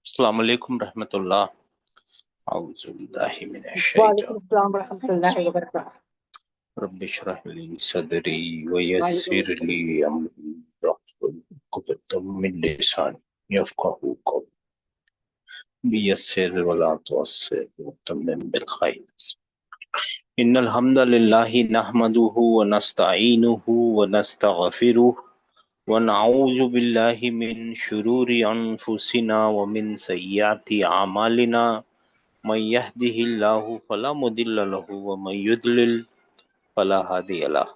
अस्सलाम वालेकुम रहमतुल्लाह। औज़ु बिल्लाहि मिनश वालेकुम शैतानिर अस्सलाम वरहमतुल्लाहि वबरकातुहू। रब्बि इश्रह ली सदरी व यस्सिर ली अमरी वाहलुल उक़दतम मिन लिसानी यफ़क़हू क़ौली यस्सिर वला तुअस्सिर वतम्मिम बिल खैर। इन्नल हम्दलिल्लाहि नहमदुहु व नस्तईनुहु व नस्तगफिरुह व नऊज़ु बिल्लाहि मिन शुरूरि अनफुसिना व मिन सय्यिआति अमालिना मन यहदिहिल्लाहु फला मुदिल्ल लहु व मन युद्लिल फला हादिय लहु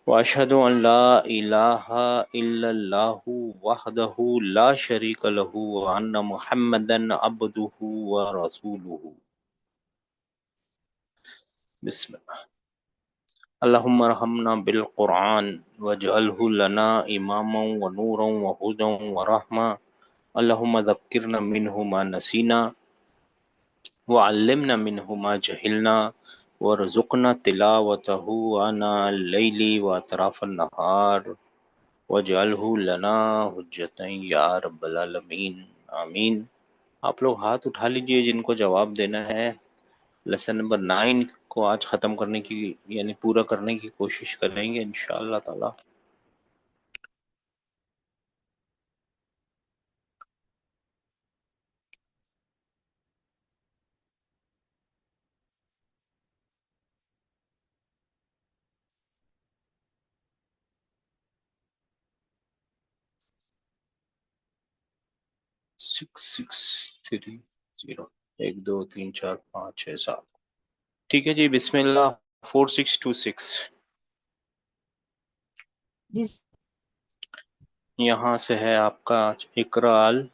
व अशहदु अन ला इलाहा इल्लल्लाहु वहदहु ला शरीक लहु व अन्न मुहम्मदन अब्दुहु व रसूलुहु। बिस्मिल्लाह। अल्लाहुम्मा रहमना बिल कुरान वजअलहु लना इमामन व नूरन व हुदन व रहमा। अल्लाहुम्मा ज़क्किरना मिन्हु मा नसीना व अल्लिमना मिन्हु मा जहिलना वरज़ुक़ना तिलावतहु आना लैली व अतराफ़न नहार वजअलहु लना हुज्जतन या रब्बल आलमीन। आमीन। आप लोग हाथ उठा लीजिए जिनको जवाब देना है। लेसन नंबर 9 को आज ख़त्म करने की यानी पूरा करने की कोशिश करेंगे इंशाअल्लाह ताला। Six six three zero 1 2 3 4 5 6 7। ठीक है जी, बिस्मिल्लाह। 4626 जिस यहाँ से है आपका इकराल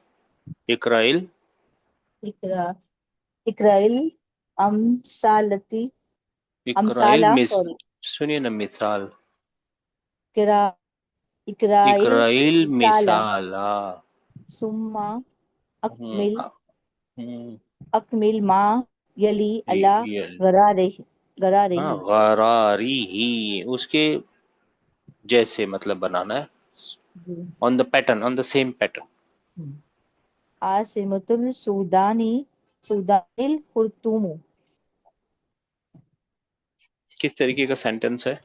इकराइल इकरा इकराइल अमसालती इकराइल अमसाला मिस सॉरी सुनिए ना, मिसाल। इकरा इकराइल इकराइल मिसाला मिसाला। सुम्मा हम्म, अकमिल हम्म, अकमिल मा यली अला ये गरा हाँ, रही। गरारी ही उसके जैसे मतलब बनाना है। जी। On the pattern, on the same pattern. आसिमतुल सूदानी सूदानिल खुर्तुम। किस तरीके का सेंटेंस है?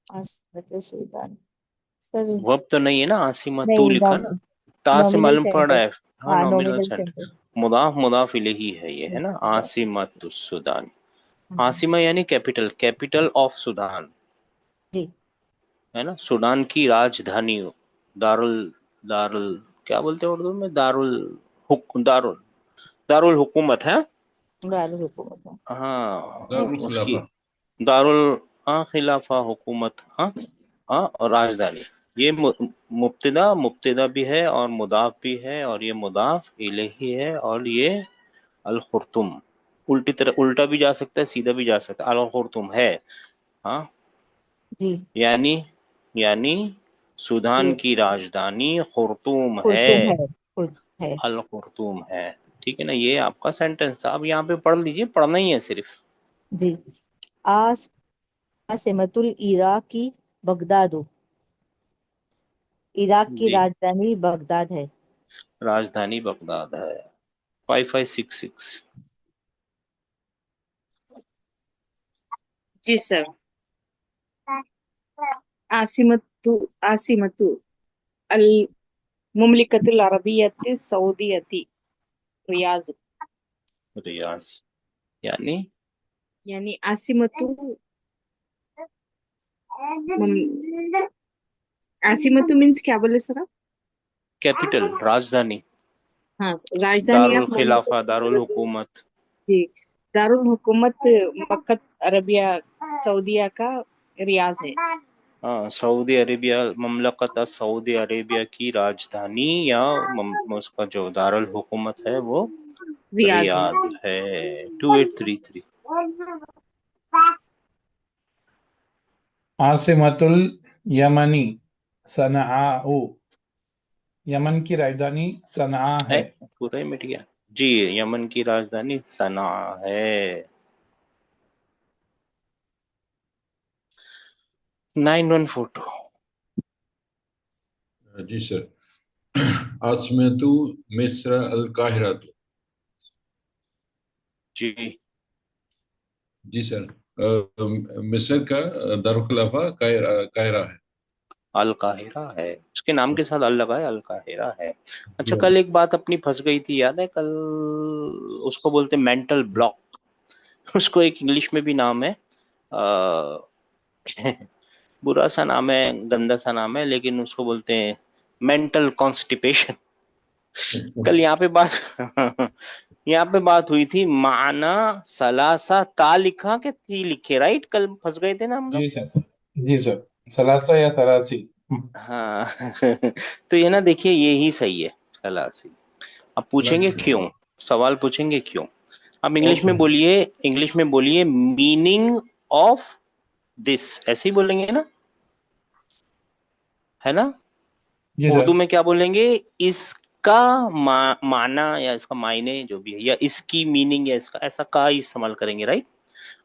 आसिमतुल सूदानी सर। वर्ब तो नहीं है ना, आसिमा तू नहीं, लिखा ना। ता से नॉमिनल मालूम पड़ रहा सेंटेंस। है। हाँ, हाँ, नॉमिनल नॉमिनल सेंटेंस। सेंटेंस। मुदाफ मुदाफ इलेही है ये, है ना। आसिमा तु सुदान। आसिमा यानी कैपिटल, कैपिटल ऑफ सुदान, जी। है ना। सूडान की राजधानी दारुल दारुल क्या बोलते हैं उर्दू में? दारुल दारुल हुकूमत है। दारुल हुकूमत है। हाँ, दारुल उसकी खिलाफा। दारुल, हाँ, खिलाफा हुकूमत, हाँ। हाँ, और राजधानी। ये मुब्तदा मुब्तदा भी है और मुदाफ भी है, और ये मुदाफ इलेही है, और ये अल खुर्तुम। उल्टी तरह उल्टा भी जा सकता है, सीधा भी जा सकता है। अल खुर्तुम है। हाँ, जी। यानी यानी सूडान ये की राजधानी खुर्तुम है। खुर्तुम है। खुर्तुम है। अल खुर्तुम है। ठीक है ना, ये आपका सेंटेंस था। अब यहाँ पे पढ़ लीजिए, पढ़ना ही है सिर्फ। जी। आस आसिमतुल इराकी बगदादो। इराक की जी, राजधानी बगदाद है। राजधानी बगदाद है। 5566। जी सर। आसिमतु आसिमतु अल मुमलिकतुल अरबियति सऊदीयति रियाज। रियाज यानी यानी आसिमतु आसिमतु मीन्स क्या बोले सर आप? कैपिटल, राजधानी। हाँ, राजधानी दारुल आप खिलाफा, मुमलिकत दारुल हुकूमत। जी। दारुल हुकूमत मक्कत अरबिया सऊदिया का रियाज है। हाँ, सऊदी अरेबिया, ममलकत सऊदी अरेबिया की राजधानी या उसका जो दारुल हुकूमत है वो रियाज है। रियाद है। 2833। आसिमतुल यमनी सनआउ। यमन की राजधानी सनआ है, है। पूरा ही मिट गया जी। यमन की राजधानी सना है। 9142। जी सर। आसमतु मिस्र अल काहिरतु। जी, जी सर। मिस्र का दारुल-खिलाफा काहिरा है। अल काहिरा है, उसके नाम के साथ अल लगा है, अल काहिरा है। अच्छा, जी कल एक बात अपनी फंस गई थी, याद है कल? उसको बोलते मेंटल ब्लॉक। उसको एक इंग्लिश में भी नाम है, आ, बुरा सा नाम है, गंदा सा नाम है, लेकिन उसको बोलते हैं मेंटल कॉन्स्टिपेशन। कल यहाँ पे बात यहाँ पे बात हुई थी, माना सलासा ता लिखा के ती लिखे, राइट? कल फंस गए थे ना हम लोग। जी सर। जी सर, सलासा या सरासी। हाँ। तो ये ना, देखिए ये ही सही है, सलासी। अब पूछेंगे सलासी। क्यों, सवाल पूछेंगे क्यों। अब इंग्लिश ओके। में बोलिए, इंग्लिश में बोलिए मीनिंग ऑफ दिस, ऐसे ही बोलेंगे ना, है ना? जी उर्दू सर। में क्या बोलेंगे? इसका माना या इसका मायने जो भी है, या इसकी मीनिंग, या इसका, ऐसा का ही इस्तेमाल करेंगे, राइट?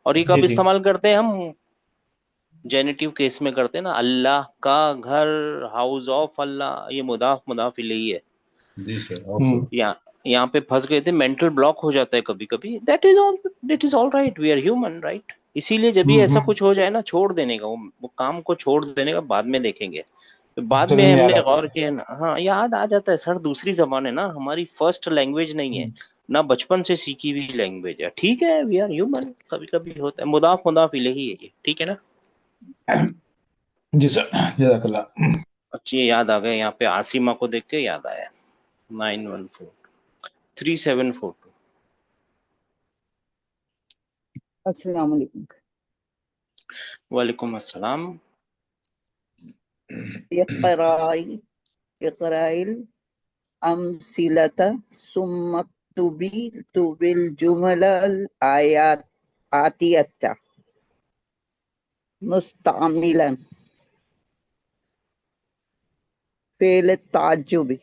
और ये जी कब जी। इस्तेमाल करते हैं हम? जेनेटिव केस में करते हैं ना, अल्लाह का घर, हाउस ऑफ अल्लाह, ये मुदाफ मुदाफ इलैही है। जी सर। ओके। यहाँ यहाँ पे फंस गए थे, मेंटल ब्लॉक हो जाता है कभी कभी, that is all right, we are human, right? इसीलिए जब भी ऐसा हम्म। कुछ हो जाए ना, छोड़ देने का, वो काम को छोड़ देने का, बाद में देखेंगे। तो बाद में तुरंत याद हमने आता गौर है। किया ना, हाँ याद आ जाता है सर, दूसरी जबान है ना, हमारी फर्स्ट लैंग्वेज नहीं है हम्म। ना, बचपन से सीखी हुई लैंग्वेज है। ठीक है, वी आर ह्यूमन, कभी कभी होता है, मुदाफ मुदाफ इलैही है ये, ठीक है ना? जी सर, जज़ाकल्लाह। अच्छी, ये याद आ गए, यहाँ पे आसिमा को देख के याद आया। 914374। अस्सलाम वालेकुम। वालेकुम अस्सलाम। इक़राई इक़राइल अमसिलता सुम्मा तुबिल जुमलल आयात आतियता मुस्तअमिलन फ़ेल ताज्जुब।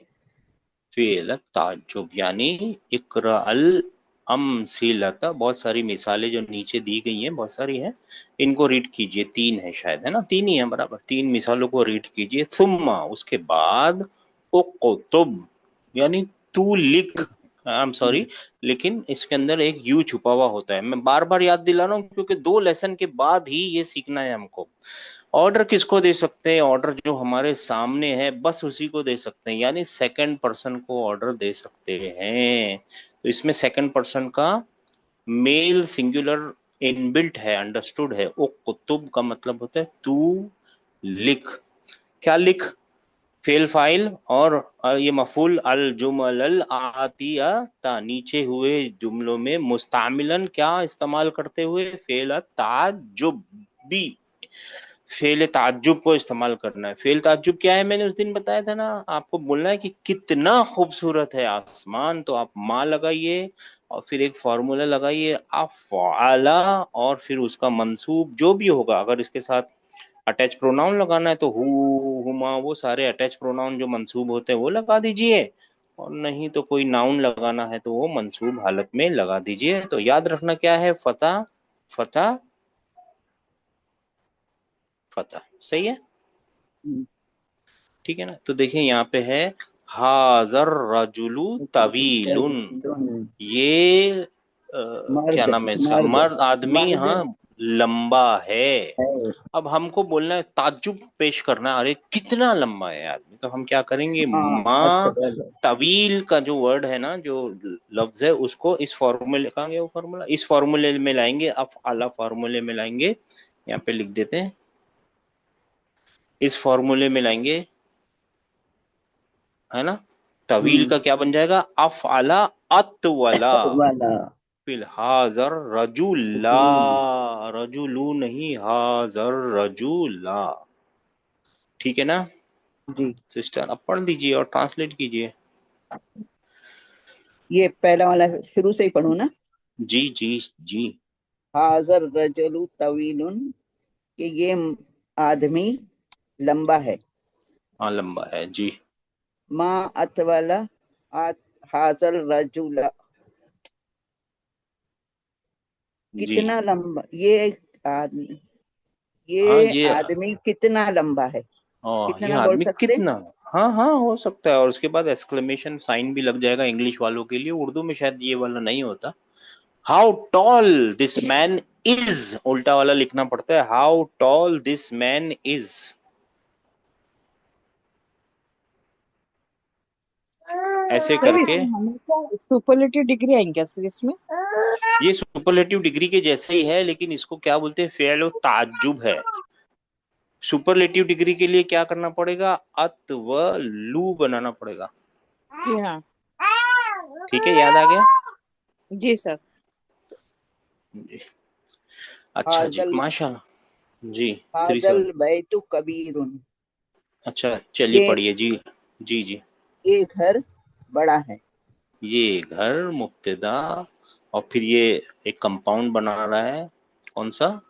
फेल ताज्जुब, यानी इकरा अल अमसिलता, बहुत सारी मिसालें जो नीचे दी गई हैं, बहुत सारी हैं, इनको रीड कीजिए। तीन है शायद, है ना? तीन ही है, बराबर, तीन मिसालों को रीड कीजिए। थुम्मा, उसके बाद, उक्तुब, यानी तू लिख। आई एम सॉरी, लेकिन इसके अंदर एक यू छुपा हुआ होता है, मैं बार बार याद दिला रहा हूँ, क्योंकि 2 लेसन के बाद ही ये सीखना है हमको। ऑर्डर किसको दे सकते हैं? ऑर्डर जो हमारे सामने है, बस उसी को दे सकते हैं, यानी सेकंड पर्सन को ऑर्डर दे सकते हैं। तो इसमें सेकंड पर्सन का मेल सिंगुलर इनबिल्ट है, अंडरस्टूड है। ओ कुतुब का मतलब होता है तू लिख। क्या लिख? फेल फाइल और ये मफूल, अल जुमल अल आतिया, नीचे हुए जुमलों में मुस्तामिलन, क्या इस्तेमाल करते हुए? फेल ताजुब भी, फेल ताज्जुब को इस्तेमाल करना है। फेल ताज्जुब क्या है? मैंने उस दिन बताया था ना, आपको बोलना है कि कितना खूबसूरत है आसमान, तो आप माँ लगाइए और फिर एक फॉर्मूला लगाइए, अफ़अला, और फिर उसका मंसूब जो भी होगा, अगर इसके साथ अटैच प्रोनाउन लगाना है तो हु, हुमा, वो सारे अटैच प्रोनाउन जो मंसूब होते हैं वो लगा दीजिए, और नहीं तो कोई नाउन लगाना है तो वो मंसूब हालत में लगा दीजिए। तो याद रखना क्या है? फतह, फतह, फतह, सही है? ठीक है ना? तो देखिए यहाँ पे है, हाजर रजुलु तवीलुन, ये क्या मर्द नाम है इसका, मर्द मर्द आदमी, मर्द हाँ, लंबा है। है। अब हमको बोलना है, ताज्जुब पेश करना है, अरे कितना लंबा है आदमी, तो हम क्या करेंगे? हाँ अच्छा माँ पहले। तवील का जो वर्ड है ना, जो लफ्ज है, उसको इस फॉर्मूले, कहाँ गया वो फॉर्मूला, इस फॉर्मूले में लाएंगे, अफ आला फॉर्मूले में लाएंगे, यहाँ पे लिख देते हैं, इस फॉर्मूले में लाएंगे, है ना? तवील का क्या बन जाएगा? अफअला अतवला, वाला फिर हाजर रजुला, रजुलू नहीं, हाजर रजुला। ठीक है ना जी। सिस्टर? अब पढ़ दीजिए और ट्रांसलेट कीजिए। ये पहला वाला शुरू से ही पढ़ू ना। जी जी जी। हाजर रजलु तवीलुन, कि ये आदमी लंबा है। हाँ, लंबा है जी। माँ अतवाला हाजर रजुला, जी कितना लंबा ये आदमी, हाँ, ये ये, आदमी कितना लंबा है। ये कितना बोल आदमी सकते? कितना। हाँ हाँ, हो सकता है। और उसके बाद एक्सक्लेमेशन साइन भी लग जाएगा इंग्लिश वालों के लिए। उर्दू में शायद ये वाला नहीं होता। How tall this man is, उल्टा वाला लिखना पड़ता है, how tall this man is. ऐसे सर करके इसमें हमेशा सुपरलेटिव डिग्री आएंगे सर इसमें? ये सुपरलेटिव डिग्री के जैसे ही है, लेकिन इसको क्या बोलते हैं, फेल और ताज्जुब है। सुपरलेटिव डिग्री के लिए क्या करना पड़ेगा, अत व लू बनाना पड़ेगा। जी हाँ। ठीक है, याद आ गया जी सर। जी। अच्छा जी, हाजल माशाल्लाह जी। हाजल 37। बैतु कबीरुन, अच्छा चलिए ये पढ़िए जी। जी जी। ये घर बड़ा है। ये घर मुब्तदा, और फिर ये एक कंपाउंड बना रहा है। कौन सा,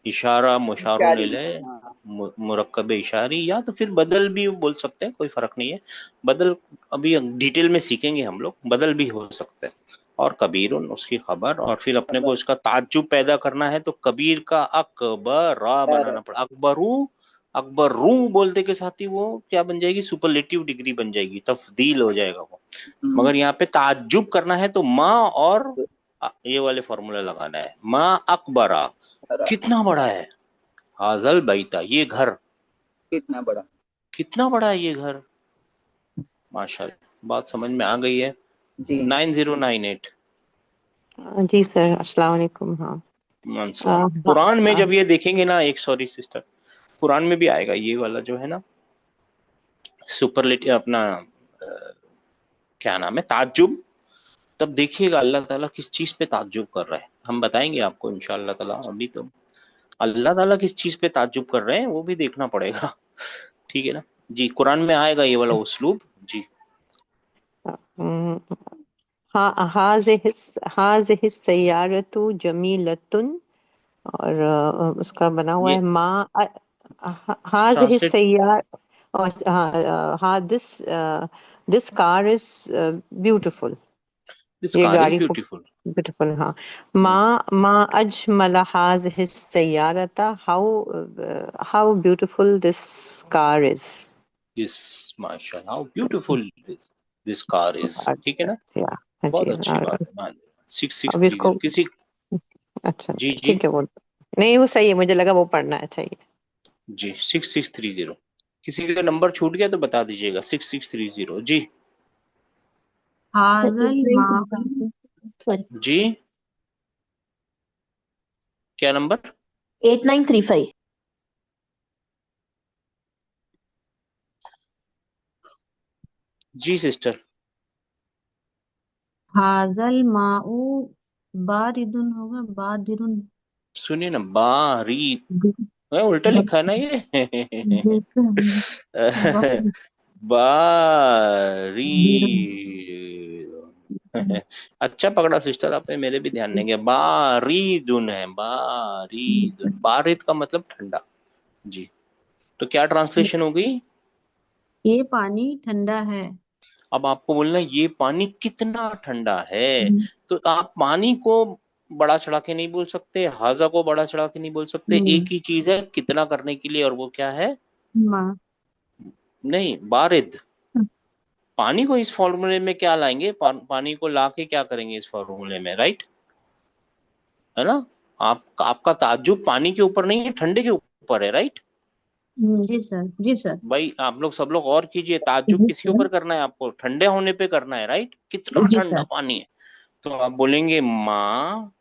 इशारा मुशारुन इशारी, इलैह, हाँ। मुरक्कब इशारी, या तो फिर बदल भी बोल सकते हैं, कोई फर्क नहीं है। बदल अभी डिटेल में सीखेंगे हम लोग, बदल भी हो सकते हैं। और कबीरुन उसकी खबर, और फिर अपने को इसका ताज्जुब पैदा करना है, तो कबीर का अकबरा बनाना पड़ा। अकबरू, अकबरू बोलते के साथ ही वो क्या बन जाएगी, सुपरलेटिव डिग्री बन जाएगी, तफदील हो जाएगा वो। मगर यहाँ पे ताज्जुब करना है तो माँ और ये वाले फॉर्मूला लगाना है, माँ अकबरा, कितना बड़ा है, हाजल बैता, ये घर कितना बड़ा। कितना बड़ा है, ये घर। माशाल्लाह, बात समझ में आ गई है। जी 9098। जी सर, अस्सलाम वालेकुम। हाँ मंसूर हाँ कुरान में जब ये देखेंगे ना, एक सॉरी सिस्टर, कुरान में भी आएगा ये वाला जो है ना, सुपरलेटिव अपना क्या नाम है, ताज्जुब। तब देखिएगा अल्लाह ताला किस चीज पे ताज्जुब कर रहा है, हम बताएंगे आपको इंशाअल्लाह ताला। अभी तो अल्लाह ताला किस चीज पे ताज्जुब कर रहे हैं वो भी देखना पड़ेगा। ठीक है ना जी, कुरान में आएगा ये वाला उस्लूब जी। हम्म, हाँ हाज़िहि सय्यारतु जमीलतुन, और उसका बना हुआ ये है हाज़िहि ट्रांसलेट, सय्यार, और हाँ this car is beautiful, this ये कार इज गाड़ी खूब ब्यूटीफुल। ब्यूटीफुल। हाँ, मा अजमल हाज़िहि सय्यारता, how beautiful this car is. Yes, माशाल्लाह, how beautiful this car is. ठीक है ना, या हाँ बहुत जी। अच्छी बात है। मान सिक्स सिक्स अब थ्री इसको, जीरो किसी, अच्छा जी जी ठीक है, वो नहीं, वो सही है, मुझे लगा वो पढ़ना है, चाहिए। जी, 6630। किसी का नंबर छूट गया तो बता दीजिएगा, 6630 जी। हाजल मा जी, क्या नंबर, 8935। जी सिस्टर। हाजल माऊ बारिदुन होगा, बादिरुन। सुनिए ना, बारी, उल्टा लिखा है ना ये। जैसे बारी। बादिरुन। अच्छा पकड़ा सिस्टर आपने, मेरे भी ध्यान नहीं गया। बारीदुन है, बारीदुन, बारिद का मतलब ठंडा जी। तो क्या ट्रांसलेशन हो गई, ये पानी ठंडा है। अब आपको बोलना है ये पानी कितना ठंडा है। तो आप पानी को बड़ा चढ़ा के नहीं बोल सकते, हाजा को बड़ा चढ़ा के नहीं बोल सकते, एक ही चीज है कितना करने के लिए, और वो क्या है, माँ नहीं, बारिद। पानी को इस फॉर्मूले में क्या लाएंगे, पानी को लाके क्या करेंगे इस फॉर्मूले में, राइट है ना। आपका ताज्जुब पानी के ऊपर नहीं है, ठंडे के ऊपर है, राइट। जी सर, जी सर, भाई आप लोग सब लोग और कीजिए, ताज्जुब जी किसके सर, ऊपर करना है, आपको ठंडे होने पे करना है, राइट, कितना जी ठंडा सर। पानी है। तो आप बोलेंगे माँ,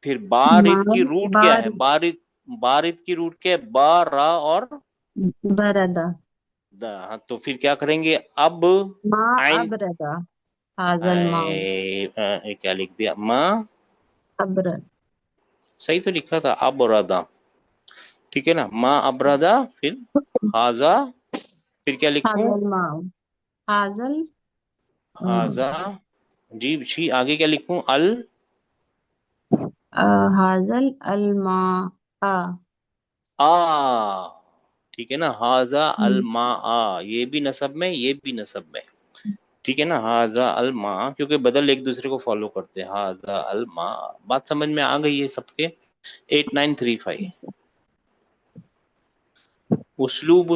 फिर माँ बारिद की रूट क्या है, बार बारिद, बारिद की रूट क्या है, बा रा और बरदा। द। हाँ, तो फिर क्या करेंगे अब, माँ आइन, अबरदा। हाजल माऊ क्या लिख दिया, माँ, अबरद। सही तो लिखा था, अब रादा, ठीक है ना, माँ अबरादा, फिर हाजा, फिर क्या लिखूं, हाजल माऊ, हाजल हाजा, जी शी, आगे क्या लिखूं, अल, हाजल अलमा आ। आ, ठीक है ना, हाजा अल मा आ, ये भी नसब में, ये भी नसब में। ठीक है ना, हाजा अल मा, क्योंकि बदल एक दूसरे को फॉलो करते हैं, हाजा अल मा। बात समझ में आ गई है सबके। 8935। उसलूब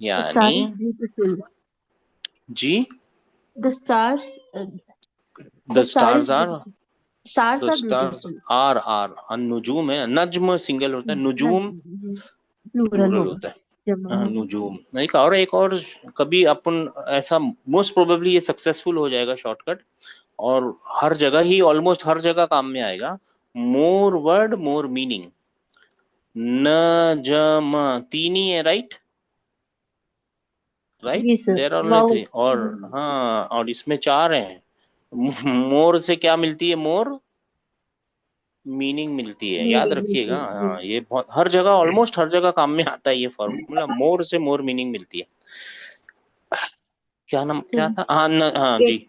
यानी star is beautiful. जी The stars, the the star is stars are beautiful. Stars the are stars beautiful. Are नुजूम है, नज्म सिंगल होता है, नुजूम प्लूरल प्लूरल होगा, होता है। जमा होगा। नुजूम एक और कभी अपन ऐसा मोस्ट प्रोबेबली ये सक्सेसफुल हो जाएगा शॉर्टकट, और हर जगह ही ऑलमोस्ट हर जगह काम में आएगा। मोर वर्ड मोर मीनिंग, नजम तीन ही है, राइट राइट, जी sir, there are only wow. 3, और हाँ और इसमें 4 हैं। मोर से क्या मिलती है, मोर मीनिंग मिलती है, याद रखिएगा। हाँ ये बहुत हर जगह ऑलमोस्ट हर जगह काम में आता है ये फॉर्मूला, मोर से मोर मीनिंग मिलती है। क्या नाम क्या था, हाँ जी।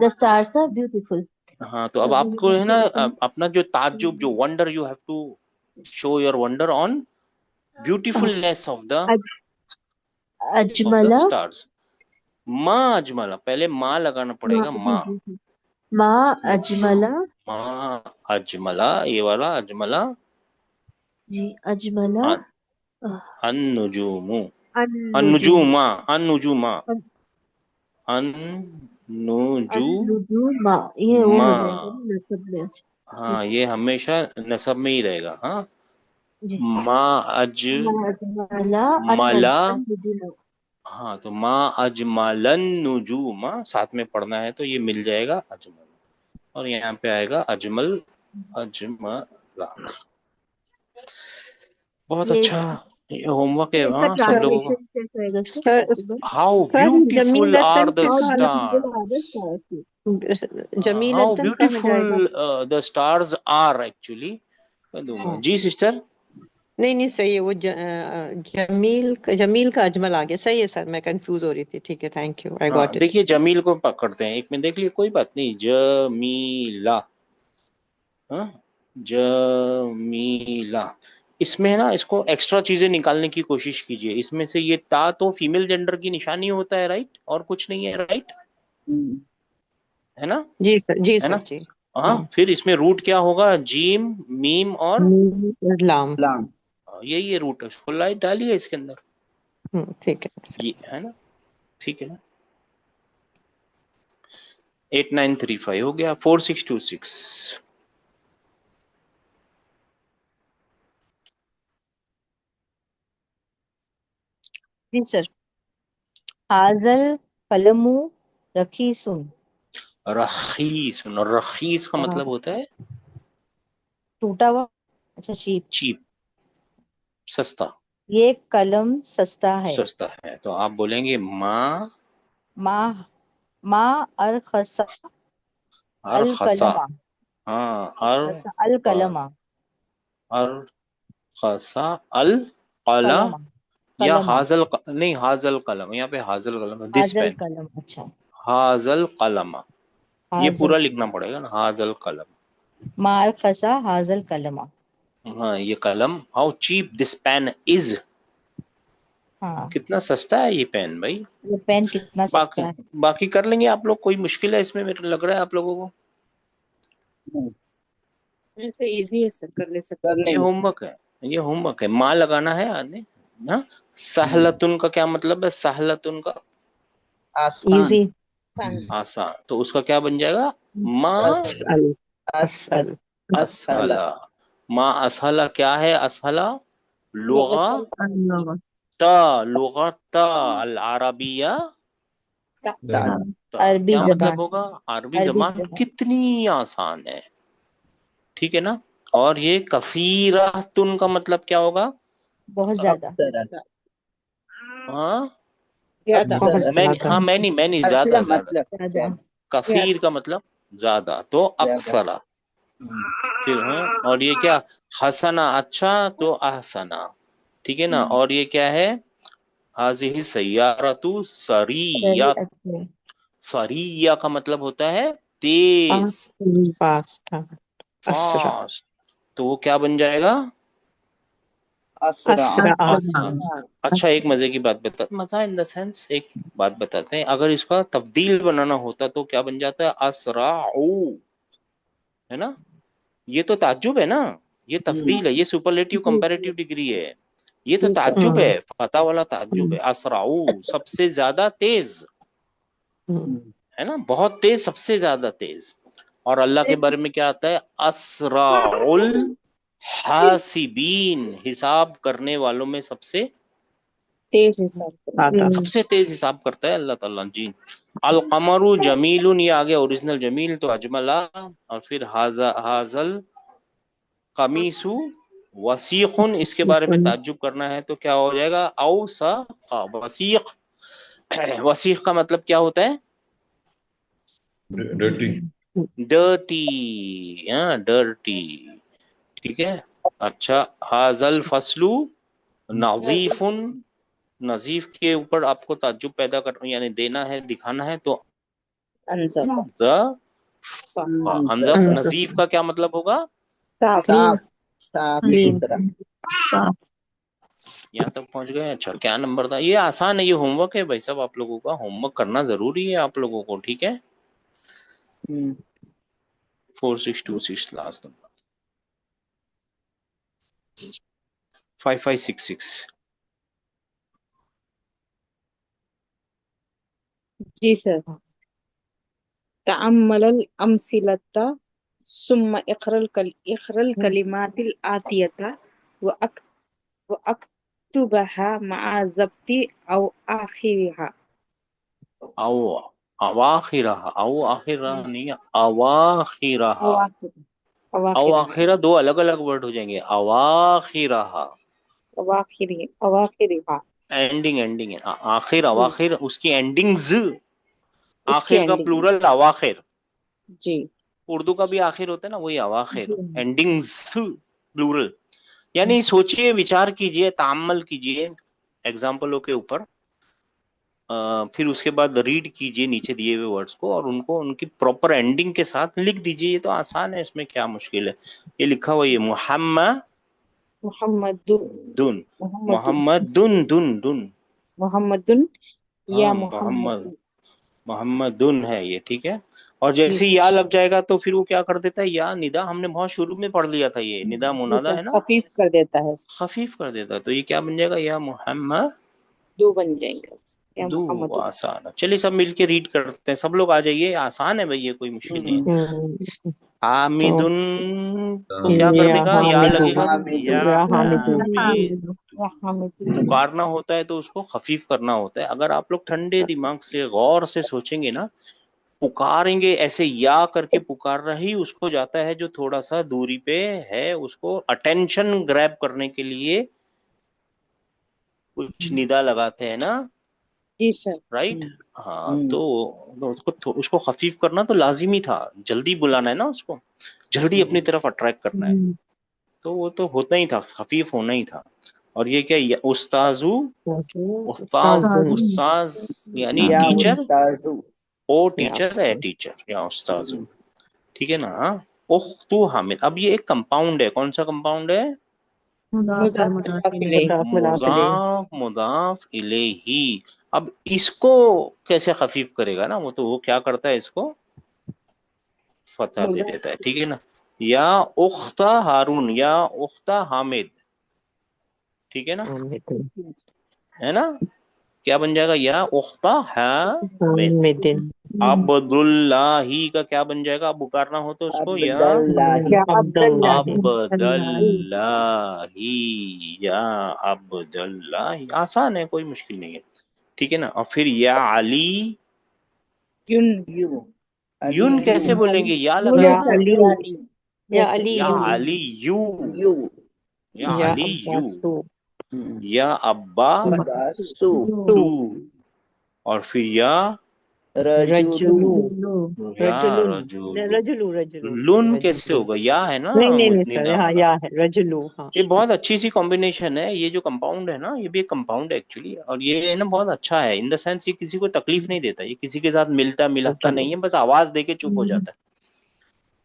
The stars are beautiful. हाँ तो अब आपको है ना अपना जो ताज्जुब, जो wonder, you have to show your wonder on beautifulness of the अजमला स्टार्स। माँ अजमला, पहले माँ लगाना पड़ेगा, माँ माँ अजमला माँ अजमला, ये वाला अजमला, जी, अजमला अन्नुजूमु अन्नुजुम अन्नुजूमा अन्नुजूमा अन्नुजुमा, अन्नुजुमा, ये वो हो जाएगा ना नसब में। हाँ ये हमेशा नसब में ही रहेगा। हाँ जी, माँ अजमला मला, अन्नुजुमा। हाँ तो माँ अजमलन नुजूमा साथ में पढ़ना है तो ये मिल जाएगा अजमल, और यहाँ पे आएगा अजमल, अजमला। बहुत ये अच्छा, ये होमवर्क है इसका हाँ सब लोगों को। ट्रांसलेशन कैसा आएगा sir sir? How sir beautiful are जमीलतन द किस वाला स्टार, हाउ जमीलतन का हो जाएगा? Beautiful the stars are actually, दूंगा जी सिस्टर। नहीं नहीं सही है वो जमील का अजमल आ गया, सही है सर, मैं कंफ्यूज हो रही थी। ठीक है, थैंक यू, आई हाँ गॉट इट। देखिए जमील को पकड़ते हैं, एक में देख लिए, कोई बात नहीं, जमीला, हाँ जमीला। इसमें है ना, इसको एक्स्ट्रा चीजें निकालने की कोशिश कीजिए। इसमें से ये ता तो फीमेल जेंडर की निशानी होता है, राइट, और कुछ नहीं है, राइट है ना, जी सर, जी है सर, ना। जी। हाँ फिर इसमें रूट क्या होगा, जीम मीम और लाम। लाम। यही है रूट, फुल लाइट डालिए इसके अंदर, ठीक है सर। ये है ना, ठीक है ना। 8935 हो गया, 4626। जी सर, हाजल कलमु रखीसुन। रखीस, और रखीस का मतलब होता है टूटा हुआ, अच्छा चीप। चीप, सस्ता, ये कलम सस्ता है। सस्ता है, तो आप बोलेंगे माँ माँ माँ अरखसा अल अरखसा, कलमा। हाँ अल कलमा अरखसा अल कला, कलमा या कलमा हाजल नहीं हाजल कलम, यहाँ पे हाजल कलम, दिस हाजल पेन, कलम। अच्छा, हाजल कलमा, ये हाजल पूरा लिखना पड़ेगा ना, हाजल कलम। माँ अरखसा हाजल कलमा। हाँ ये कलम, how cheap this pen is, हाँ, कितना सस्ता है ये पेन भाई। ये पेन कितना सस्ता बाकी है। बाकी कर लेंगे आप लोग, कोई मुश्किल है इसमें, मेरे लग रहा है आप लोगों को। ऐसे इजी है सर, कर ले सकते कर ये लेंगे। होमवर्क है, ये होमवर्क है, माँ लगाना है आने ना। सहलतुन का क्या मतलब है, सहलतुन का आसान। इजी। आसान, तो उसका क्या बन जाएगा, माँ असल असल। असल असहला। माँ असहला क्या है, असहला लुगा लुगत अल अरबिया, अरबी क्या जबान। मतलब होगा, अरबी अरबी जबान जबान कितनी आसान है, ठीक है ना। और ये कसीरातुन का मतलब क्या होगा, बहुत ज्यादा। अक्सर। हाँ ज्यादा। बहुत मैं ज्यादा। हाँ मैं नहीं ज्यादा मतलब ज्यादा, मतलब ज्यादा। कसीर का मतलब ज्यादा, तो ज्यादा। अक्सरा फिर हाँ। और ये क्या, हसना अच्छा, तो अहसना, ठीक है ना। और ये क्या है, हाजिही सैयारतु रवि सरिया, अच्छे। सरिया का मतलब होता है तेज, पास्ता असरा फास्ट, तो वो क्या बन जाएगा, असरा। असरा आसान। अच्छा एक मजे की बात बता, मजा इन द सेंस, एक बात बताते हैं, अगर इसका तब्दील बनाना होता तो क्या बन जाता है, असराउ, है ना, ये तो ताज्जुब है ना, ये तफदील है, ये सुपरलेटिव कंपैरेटिव डिग्री है, ये तो जी सर। ताज्जुब है, फता वाला ताज्जुब है। असराऊ सबसे ज्यादा तेज, है ना, बहुत तेज, सबसे ज्यादा तेज। और अल्लाह के बारे में क्या आता है? असराउल हासिबीन, हिसाब करने वालों में सबसे तेज हिसाब करना। सबसे तेज हिसाब करता है अल्लाह ताला जी। अल कमरु जमीलुन, ये आ गया ओरिजिनल जमील, तो अजमला। और फिर हाजल कमीसु वसीखुन, इसके बारे में ताज्जुब करना है तो क्या हो जाएगा? औसा वसीख। वसीख का मतलब क्या होता है? डर्टी। डर्टी, हाँ डर्टी, ठीक है। अच्छा, हाजल फसलू नजीफुन, नजीफ के ऊपर आपको ताज्जुब पैदा कर यानी देना है, दिखाना है, तो अंजर। अंजफ। नजीफ का क्या मतलब होगा? साफ। साफ, साफ क्लीन। सुथरा। यहाँ तक पहुंच गए? अच्छा, क्या नंबर था? ये आसान है, ये होमवर्क है भाई साहब, आप लोगों का होमवर्क करना जरूरी है आप लोगों को, ठीक है। 4626 लास्ट नंबर, 5566। जी सर। तअम्मलल अमसिलता सुम्मा इक़रल कलिमातिल आतियता व अक्तुबहा मआ ज़ब्ती औ आखिरिहा। आओ अवाखिरा, आओ आखिरा नहीं, अवाखिरा। अवाखिरा दो अलग अलग वर्ड हो जाएंगे। अवाखिरा, अवाखिरिहा। एंडिंग, एंडिंग है आखिर, अवाखिर उसकी एंडिंग्स, उसकी आखिर का एंडिंग। प्लूरल अवाखिर। जी। उर्दू का भी आखिर होता है ना, वही अवाखिर, एंडिंग्स प्लूरल। यानी सोचिए, विचार कीजिए, ताअम्मल कीजिए एग्जाम्पलों के ऊपर, फिर उसके बाद रीड कीजिए नीचे दिए हुए वर्ड्स को और उनको उनकी प्रॉपर एंडिंग के साथ लिख दीजिए। ये तो आसान है, इसमें क्या मुश्किल है? ये लिखा हुआ, ये मुहम्मदुन, मोहम्मदुन, दुन दुन, मोहम्मदुन या हाँ मोहम्मद। मोहम्मदुन है ये, ठीक है। और जैसे ही या लग जाएगा तो फिर वो क्या कर देता है? या निदा, हमने बहुत शुरू में पढ़ लिया था, ये निदा मुनादा है ना, खफीफ कर देता है, खफीफ कर देता है। तो ये क्या बन जाएगा? या मोहम्मद दो बन जाएंगे या दो। मोहम्मद। आसान है, चलिए सब मिलके रीड करते हैं, सब लोग आ जाइए, आसान है भाई, ये कोई मुश्किल नहीं है। हामिदुन को क्या कर देगा? या लगेगा तो या हामिद। पुकारना होता है तो उसको खफीफ करना होता है। अगर आप लोग ठंडे दिमाग से गौर से सोचेंगे ना, पुकारेंगे ऐसे या करके पुकारना ही उसको जाता है जो थोड़ा सा दूरी पे है, उसको अटेंशन ग्रैब करने के लिए कुछ निदा लगाते हैं ना, जी सर। राइट। हाँ, तो उसको खफीफ करना तो लाजिमी था, जल्दी बुलाना है ना उसको, जल्दी अपनी तरफ अट्रैक्ट करना है, तो वो तो होता ही था, खफीफ होना ही था। और ये क्या? उस्ताजू, उस्ताज, उस्ताज यानी या टीचर, उस्ताजु। ओ टीचर है, टीचर या उस्ताजू, ठीक है ना। उख्तु हामिद, अब ये एक कंपाउंड है, कौन सा कंपाउंड है? मुजाफ मुजाफ इलेही। अब इसको कैसे खफीफ करेगा ना, वो तो वो क्या करता है, इसको फतह दे देता है, ठीक है ना। या उख्ता हारून, या उख्ता हामिद, ठीक है ना, है ना। क्या बन जाएगा? या उख्ता हामिद। अब्दुल्लाही का क्या बन जाएगा? अब पुकारना हो तो उसको, या अब्दुल्लाही, या अब्दुल्लाही। आसान है, कोई मुश्किल नहीं है, ठीक है ना। और फिर या अली, यून कैसे बोलेंगे? या लगा या ना, अली, या अली या अली यू, या अली यू, या अब्बा सु। सू, और फिर या रजुलु। लुन कैसे होगा? या है ना, नहीं सर, निदा हाँ वाला। या है रजुलू। हाँ, ये बहुत अच्छी सी कॉम्बिनेशन है, ये जो कंपाउंड है ना, ये भी एक कंपाउंड है एक्चुअली, और ये है ना बहुत अच्छा है इन द सेंस, ये किसी को तकलीफ नहीं देता, ये किसी के साथ मिलता मिलाता नहीं है, बस आवाज दे के चुप हो जाता है।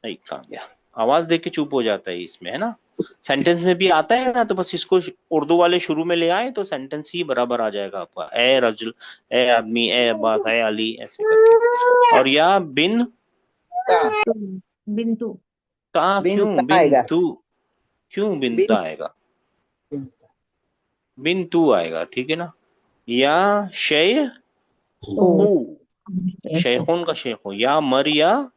नहीं, कहाँ गया? आवाज दे के चुप हो जाता है इसमें, है ना। सेंटेंस में भी आता है ना, तो बस इसको उर्दू वाले शुरू में ले आए तो सेंटेंस ही बराबर आ जाएगा आपका। ए रजुल, ए आदमी, ए अब्बास, ए अली, ऐसे करके। और या बिन, बिंतु। ता क्यों, बिनता आएगा। बिन तू क्यों बिनता बिन आएगा, बिनता बिन तू आएगा, ठीक है ना। या शय ओ हु, शेखुन का शेखु, या मरिया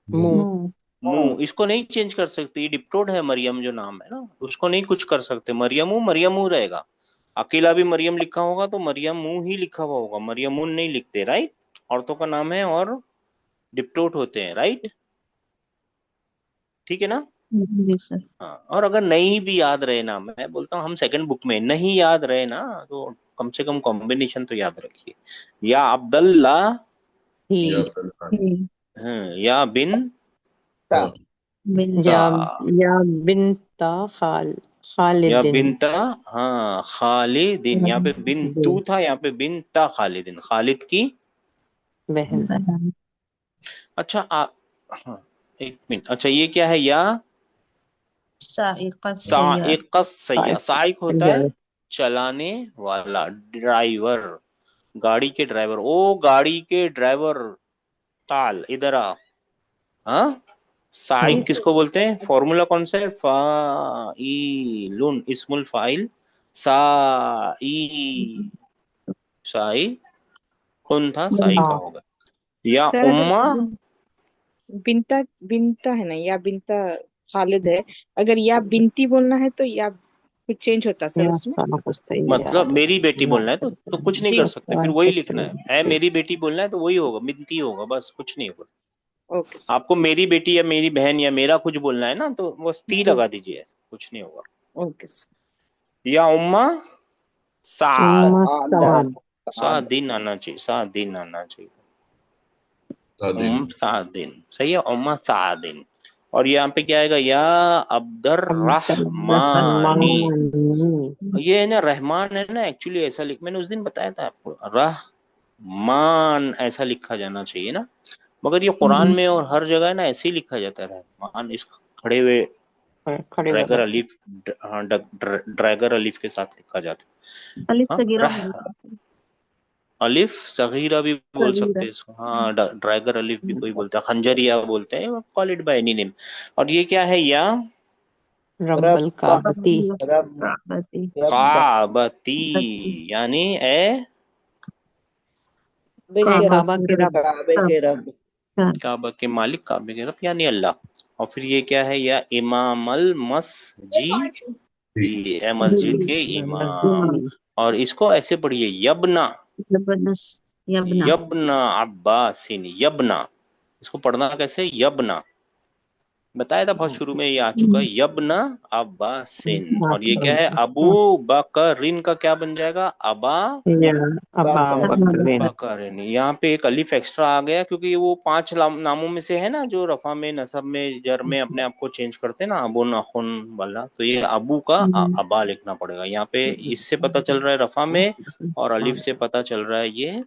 मुंह मुंह मुंह, इसको नहीं चेंज कर सकती, डिप्टोड है मरियम जो नाम है ना, उसको नहीं कुछ कर सकते, मरियमू रहेगा। अकेला भी मरियम लिखा होगा तो मरियमू ही लिखा हुआ होगा, मरियमुन नहीं लिखते, राइट। औरतों का नाम है और डिप्टोड होते हैं, राइट, ठीक है ना। जी सर। हाँ, और अगर नहीं भी याद रहे ना, मैं बोलता हूँ हम सेकंड बुक में नहीं याद रहे ना, तो कम से कम कॉम्बिनेशन तो याद रखिए। या अब्दुल्ला, ही या अब्दुल्ला, या बिन ता बिन या ता, या बिनता या खालिदिन बिनता, हाँ खालिदिन, यहाँ पे बिन तू था, यहाँ पे बिनता खालिदिन, खालिद की बहन बहन। अच्छा हाँ, एक मिनट, अच्छा ये क्या है, या साइक़ा सैयार। साइक सैया, साइक होता है या चलाने वाला, ड्राइवर, गाड़ी के ड्राइवर, ओ गाड़ी के ड्राइवर, ताल इधर आ, हाँ। जी साइक सर। किसको बोलते हैं, फॉर्मूला कौन सा है, फाइलुन, इस्मुल फाइल, साई, साई कौन था, साई का हाँ होगा। या सर अगर उम्मा, बिनता बिनता है ना, या बिनता खालिद है, अगर या बिनती बोलना है तो या कुछ चेंज होता सर उसमें? मतलब मेरी बेटी बोलना है तो कुछ नहीं जी कर सकते, फिर वही लिखना है मेरी बेटी बोलना है तो वही होगा, मिनती होगा, बस कुछ नहीं होगा। Okay sir. आपको मेरी बेटी या मेरी बहन या मेरा कुछ बोलना है ना, तो बस ती जी लगा दीजिए, कुछ नहीं होगा। Okay sir. या उम्मा सा, आदा सा आदा दिन आना चाहिए, सा दिन आना चाहिए, तादिन, सा दिन, सही है, उम्मा सा दिन। और यहाँ पे क्या आएगा, या अब्दुर रहमानी, ये है ना रहमान है ना, एक्चुअली ऐसा लिख, मैंने उस दिन बताया था आपको, रहमान ऐसा लिखा जाना चाहिए ना, मगर ये कुरान में और हर जगह है ना ऐसे ही लिखा जाता है रहमान, इस खड़े हुए खड़े ड्रैगर जगह अलीफ, हाँ ड्रैगर अलीफ के साथ लिखा जाता है, अलिफ हाँ सगीरा बोलते हैं। अलिफ सगीरा भी बोल सकते सगीरा। हैं इसको, हाँ ड्रैगर अलीफ भी कोई बोलता है, खंजरिया बोलते हैं, call it by any name. और ये क्या है, या रब्बल रब्बा काबती रब्बा काबती। रब्बा काबती, यानी ए बे के काबा रब, काबा के के रब काबे के रब, रब। काबा के मालिक, काबे के रब यानी अल्लाह। और फिर ये क्या है, या इमाम अल मस्जिद, ये है मस्जिद के इमाम। मस्जिद और इसको ऐसे पढ़िए, यबना, जबरदस्त। यबना। यबना अब्बासिन, यबना, इसको पढ़ना कैसे, यबना, बताया था बहुत शुरू में, ये आ चुका है, यबना अब्बासिन। और ये क्या है, अबू बकरिन का क्या बन जाएगा, अबा या अबा बाकर बकरिन बकरिन। यहाँ पे एक अलिफ एक्स्ट्रा आ गया, क्योंकि ये वो पांच नामों में से है ना, जो रफा में, नसब में, जर में अपने आप को चेंज करते हैं ना, अबू नखुन वाला, तो ये अबू का अबा लिखना पड़ेगा यहाँ पे, इससे पता चल रहा है रफा में, और अलिफ से पता चल रहा है ये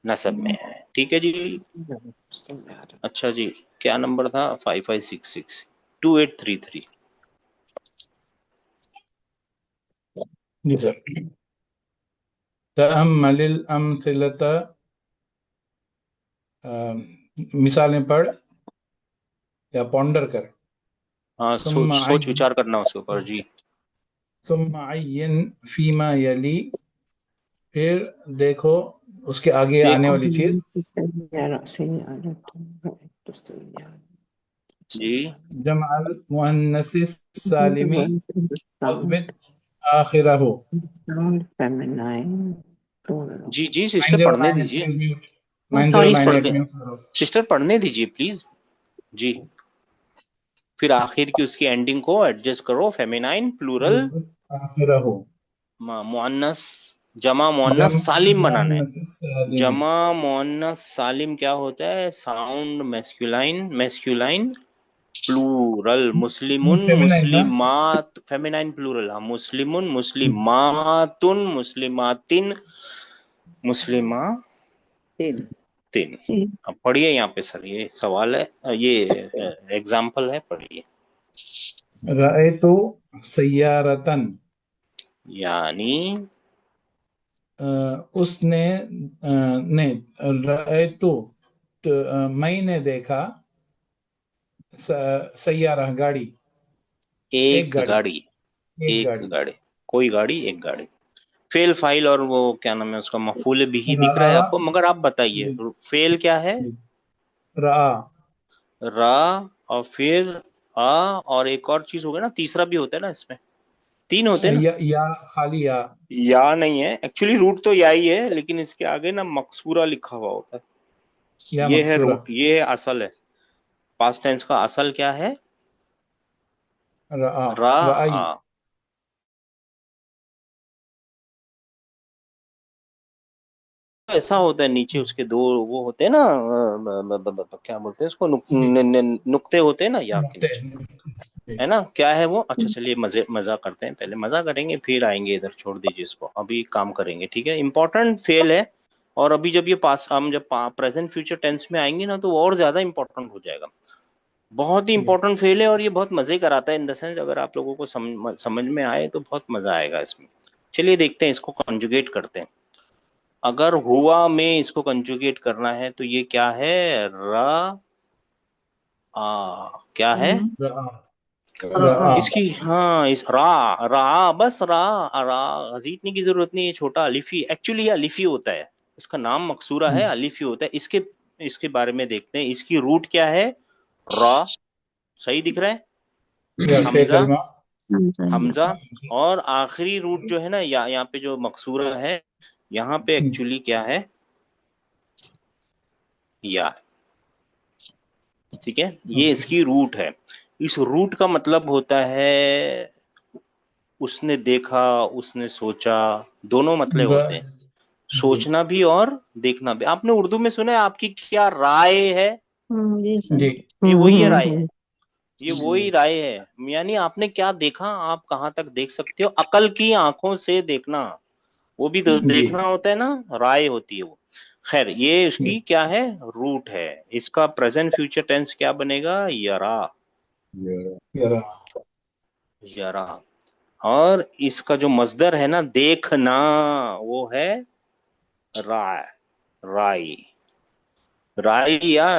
नसब में है, ठीक है जी। अच्छा जी, क्या नंबर था, 5566 2833। जी सर। तअम्मलिल अमसिलता, मिसालें पढ़ या पॉन्डर कर। हाँ, सुम्मा सोच विचार करना उसके ऊपर जी। अय्यन फीमा यली, फिर देखो उसके आगे आने देखो वाली चीज। जी, जमअल मुअन्नसिस सालिमी वज़बित आखिरहु। जी जी सिस्टर पढ़ने 909 दीजिए, म्यूट, प्लीज 9098 पढ़ने, म्यूट करो। सिस्टर पढ़ने दीजिए प्लीज जी। फिर आखिर की उसकी एंडिंग को एडजस्ट करो, फेमिनाइन प्लूरल, वज़बित आखिरहु। मुअन्नस, जमा मुअन्नस जमअल सालिम बनाना है। मुअन्नसिस सालिमी। जमा मुअन्नस सालिम क्या होता है, साउंड मैस्कुलाइन, मैस्कुलाइन प्लूरल, ये मुस्लिमुन फेमिनाइन ना। मुस्लिमात, फेमिनाइन प्लूरल, हाँ, मुस्लिमुन मुस्लिमातुन मुस्लिमातिन मुस्लिमातिन। तीन अब पढ़िए यहाँ पे सर, ये सवाल है, ये एग्जाम्पल है, पढ़िए। रअयतु सय्यारतन, यानी उसने नहीं, रअयतु तो मैंने देखा, सैयारा गाड़ी, एक एक गाड़ी, गाड़ी, एक एक गाड़ी। गाड़ी, कोई गाड़ी, एक गाड़ी। फेल, फाइल और वो क्या नाम है उसका, मफूल बिही दिख रहा है रआ, आपको, मगर आप बताइए फेल क्या है। रआ, रा, और फिर आ, और एक और चीज हो गया ना, तीसरा भी होता है ना इसमें, तीन होते हैं ना। या खाली या। या नहीं है एक्चुअली, रूट तो या ही है, लेकिन इसके आगे ना मकसूरा लिखा हुआ होता है। या ये है मकसूरा। रूट, ये है असल है। पास्ट टेंस का असल क्या है? रआ, रा, रआई। आ। ऐसा होता है, नीचे उसके दो वो होते हैं ना, क्या बोलते हैं इसको, जी, नुक्ते होते हैं ना या के नुक्ते। नीचे, जी, है ना, क्या है वो। अच्छा चलिए, मजा करते हैं, पहले मजा करेंगे फिर आएंगे इधर, छोड़ दीजिए इसको, अभी काम करेंगे, ठीक है। इंपॉर्टेंट फेल है, और अभी जब ये पास, हम जब प्रेजेंट फ्यूचर टेंस में आएंगे ना, तो वो और ज्यादा इंपॉर्टेंट हो जाएगा। बहुत ही जी, इंपॉर्टेंट फेल है, और ये बहुत मजे कराता है, इन द सेंस अगर आप लोगों को समझ में आए तो बहुत मजा आएगा इसमें। चलिए देखते हैं, इसको कॉन्जुगेट करते हैं। अगर हुआ में इसको कंजुगेट करना है तो ये क्या है? र, क्या है रआ, रआ, रआ। इसकी? हाँ, इस रा, रा, बस रा, रा, घसीटने की जरूरत नहीं है, छोटा अलिफ ही एक्चुअली, ये अलिफ ही होता है। इसका नाम मकसूरा है, अलिफ ही होता है। इसके इसके बारे में देखते हैं, इसकी रूट क्या है? रा, सही दिख रहा है। या फे हमजा, कलमा। हमजा, और आखिरी रूट जो है ना, यहाँ पे जो मकसूरा है, यहाँ पे एक्चुअली क्या है? या, ठीक है, ये इसकी रूट है। इस रूट का मतलब होता है उसने देखा, उसने सोचा, दोनों मतलब होते हैं। जी, सोचना भी और देखना भी। आपने उर्दू में सुना है, आपकी क्या राय है? जी सर। जी, ये वही है राय है, ये वही राय है। यानी आपने क्या देखा, आप कहाँ तक देख सकते हो, अकल की आंखों से देखना, वो भी जी, देखना होता है ना, राय होती है वो। खैर, ये उसकी क्या है? रूट है। इसका प्रेजेंट फ्यूचर टेंस क्या बनेगा? यरा, यरा। यरा। और इसका जो मजदर है ना, देखना, वो है राय, राय, राय, या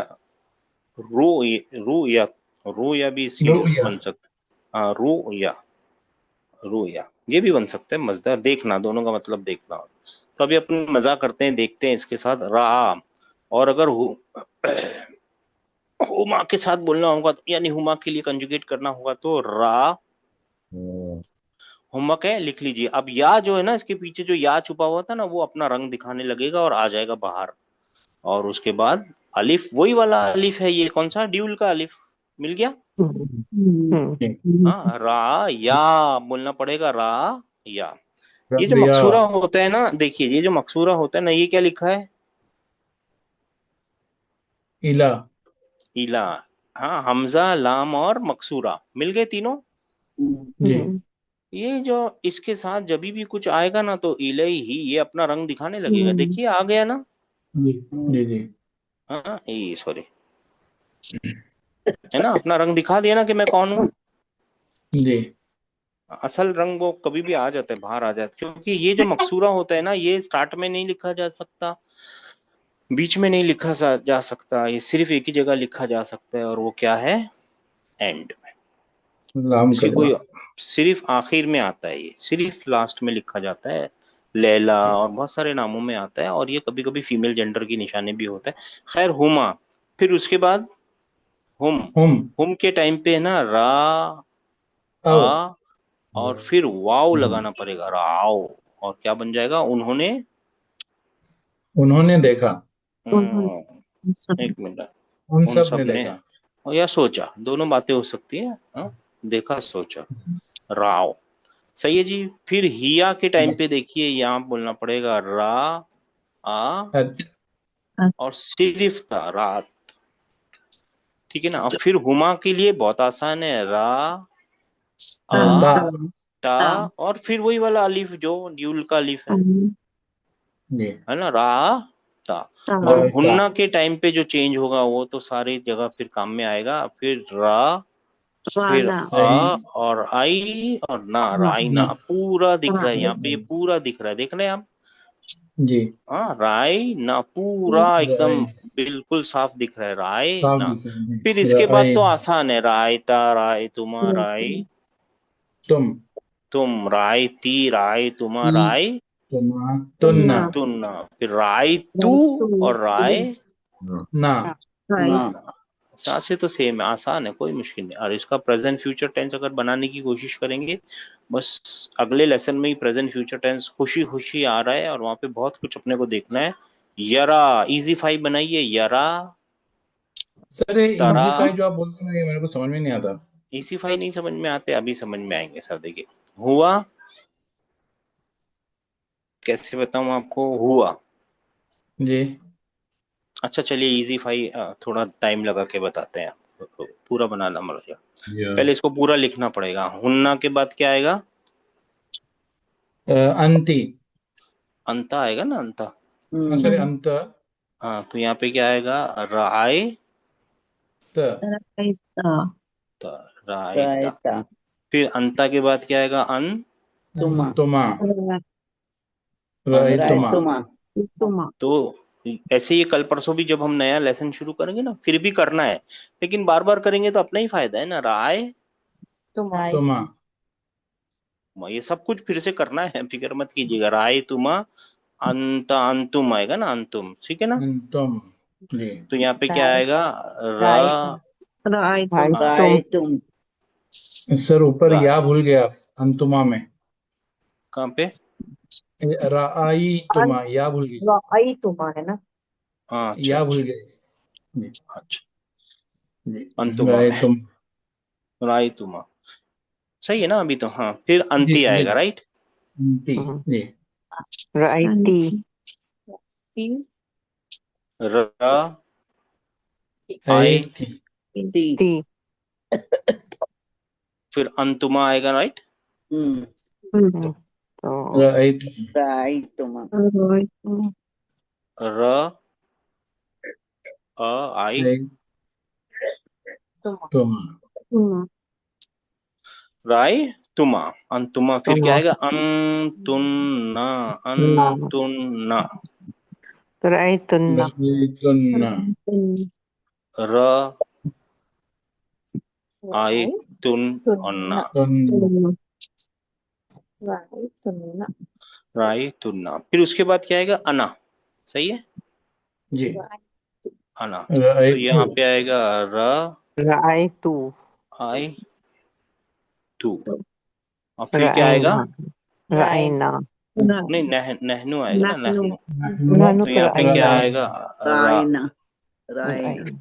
रू, रू या, रू या भी इसकी रुया। बन सकता। हाँ, रू या, रू या, ये भी बन सकता है मजदर, देखना, दोनों का मतलब देखना। तो अभी अपन मजा करते हैं, देखते हैं इसके साथ रा। और अगर हुमा के साथ बोलना होगा यानी हुमा के लिए कंजुगेट करना होगा तो रा, होमवर्क है, लिख लीजिए। अब या जो है ना, इसके पीछे जो या छुपा हुआ था ना, वो अपना रंग दिखाने लगेगा और आ जाएगा बाहर। और उसके बाद अलिफ, वही वाला अलिफ है, ये कौन सा, ड्यूल का अलिफ मिल गया। हाँ, रा या बोलना पड़ेगा, रा या। ये जो रिया, मकसूरा होता है ना, देखिए, ये जो मकसूरा होता है ना, ये क्या लिखा है? इला। इला। हाँ, हमजा, लाम और मकसूरा मिल गए तीनों। जी, ये जो इसके साथ जब भी कुछ आएगा ना, तो इले ही ये अपना रंग दिखाने लगेगा। देखिए, आ गया ना। जी, जी, जी, हाँ, ये सॉरी, है ना, अपना रंग दिखा दिया ना कि मैं कौन हूँ। जी, असल रंग वो कभी भी आ जाता है, बाहर आ जाता है, क्योंकि ये जो मकसूरा होता है ना, ये स्टार्ट में नहीं लिखा जा सकता, बीच में नहीं लिखा जा सकता, ये सिर्फ एक ही जगह लिखा जा सकता है, और वो क्या है? एंड में। लाम इसकी कलमा। कोई, सिर्फ आखिर में आता है, ये सिर्फ लास्ट में लिखा जाता है। लैला और बहुत सारे नामों में आता है, और ये कभी कभी फीमेल जेंडर की निशानी भी होता है। खैर, हुमा, फिर उसके बाद हुम, हम, हुम के टाइम पे है ना, रा, आओ, आ, और फिर वाव लगाना पड़ेगा, राव। और क्या बन जाएगा? उन्होंने, उन्होंने देखा, एक मिनट, उन उन सब सब ने ने, देखा। और या सोचा, दोनों बातें हो सकती है। हाँ, देखा, सोचा, राव। सही है जी। फिर हिया के टाइम पे देखिए, यहाँ बोलना पड़ेगा रा, आ, अच, और सिर्फ था, रात। ठीक है ना। और फिर हुमा के लिए बहुत आसान है, रा, ता, आ, ता, और फिर वही वाला अलिफ जो ड्यूल का अलिफ जी, है ना, रा, ता। और रायता, गुन्ना के टाइम पे जो चेंज होगा, वो तो सारी जगह फिर काम में आएगा। फिर रा, फिर आ, आई, और आई, और ना, राई ना, ना, पूरा दिख रहा है यहाँ पे, ये पूरा दिख रहा है, देख रहे हैं आप। जी हाँ, राय ना, पूरा एकदम राइट बिल्कुल साफ दिख रहा है, राय साफ ना। दिख रहा है फिर जी इसके बाद तो राइट आसान है, रायता, राय तुमा, राय तुम तुम, राय ती, राय तुमा, ई राय तुम तुन्ना तुन्ना, फिर राय तू Two. और राय ना Right. ना ना। यहाँ से तो सेम है, आसान है, कोई मुश्किल नहीं। और इसका प्रेजेंट फ्यूचर टेंस अगर बनाने की कोशिश करेंगे, बस अगले लेसन में ही प्रेजेंट फ्यूचर टेंस खुशी खुशी आ रहा है, और वहां पे बहुत कुछ अपने को देखना है। यरा, इजी फाइव बनाइए, यरा, सर ये तरा। इजी फाइव जो आप बोलते हैं ना, ये मेरे को समझ में नहीं आता। इजी फाइव नहीं समझ में आते, अभी समझ में आएंगे सर, देखिए। हुआ, कैसे बताऊं आपको, हुआ। जी अच्छा चलिए, इजी फाइव थोड़ा टाइम लगा के बताते हैं, पूरा बनाना पड़ेगा। या पहले इसको पूरा लिखना पड़ेगा। हुन्ना के बाद क्या आएगा, अंति अंता आएगा ना, अंता। हाँ सर अंत हाँ, तो यहाँ पे क्या आएगा, राय त Right. रायता। रायता फिर अंता के बाद क्या आएगा, तुमा तुमा Right. राइतुमा रायतुमा Tuma. तो ऐसे ही कल परसों भी जब हम नया लेसन शुरू करेंगे ना, फिर भी करना है, लेकिन बार बार करेंगे तो अपना ही फायदा है ना। राय, तुमा ये सब कुछ फिर से करना है, फिक्र मत कीजिएगा। राय तुमा, अंत, अंतुम आएगा ना, अंतुम, ठीक है ना। तुम जी तो यहाँ पे क्या आएगा, र, Right. भाई हाँ, तुम रायतुम सर ऊपर रा, या भूल गया अंतुमा में कहाँ पे, राई तुमा या भूल गई आई तुम है ना। हाँ, अच्छा या भूल अच्छा गए जी अच्छा, जी अंतुमा राय में, तुम राय तुमा, सही है ना अभी तो। हाँ, फिर जी अंती जी आएगा, राइट। जी जी राइटी र, आई आए, थी ती टी फिर अंतुमा आएगा, राइट। हम्म तो राई तुम रायतुमा Right. र, आई, आई तुम राय तुमा, अंतुमा। फिर क्या तुम आएगा, अंतुन्ना, ना अंतुन्ना। तो राई तुन्ना राई तुन्ना र, आए, तुन और ना, तुन राय तुन्ना। फिर उसके बाद क्या आएगा, अना, सही है, जी अना। राई तो तू यहाँ पे आएगा र, राई तू आई, तू। और फिर क्या आएगा, राइना राइना नहीं, नहनु आएगा ना, नहनु। नहनु नानु तो तो यहाँ पे क्या राइना आएगा, रा। रायना रायना राइना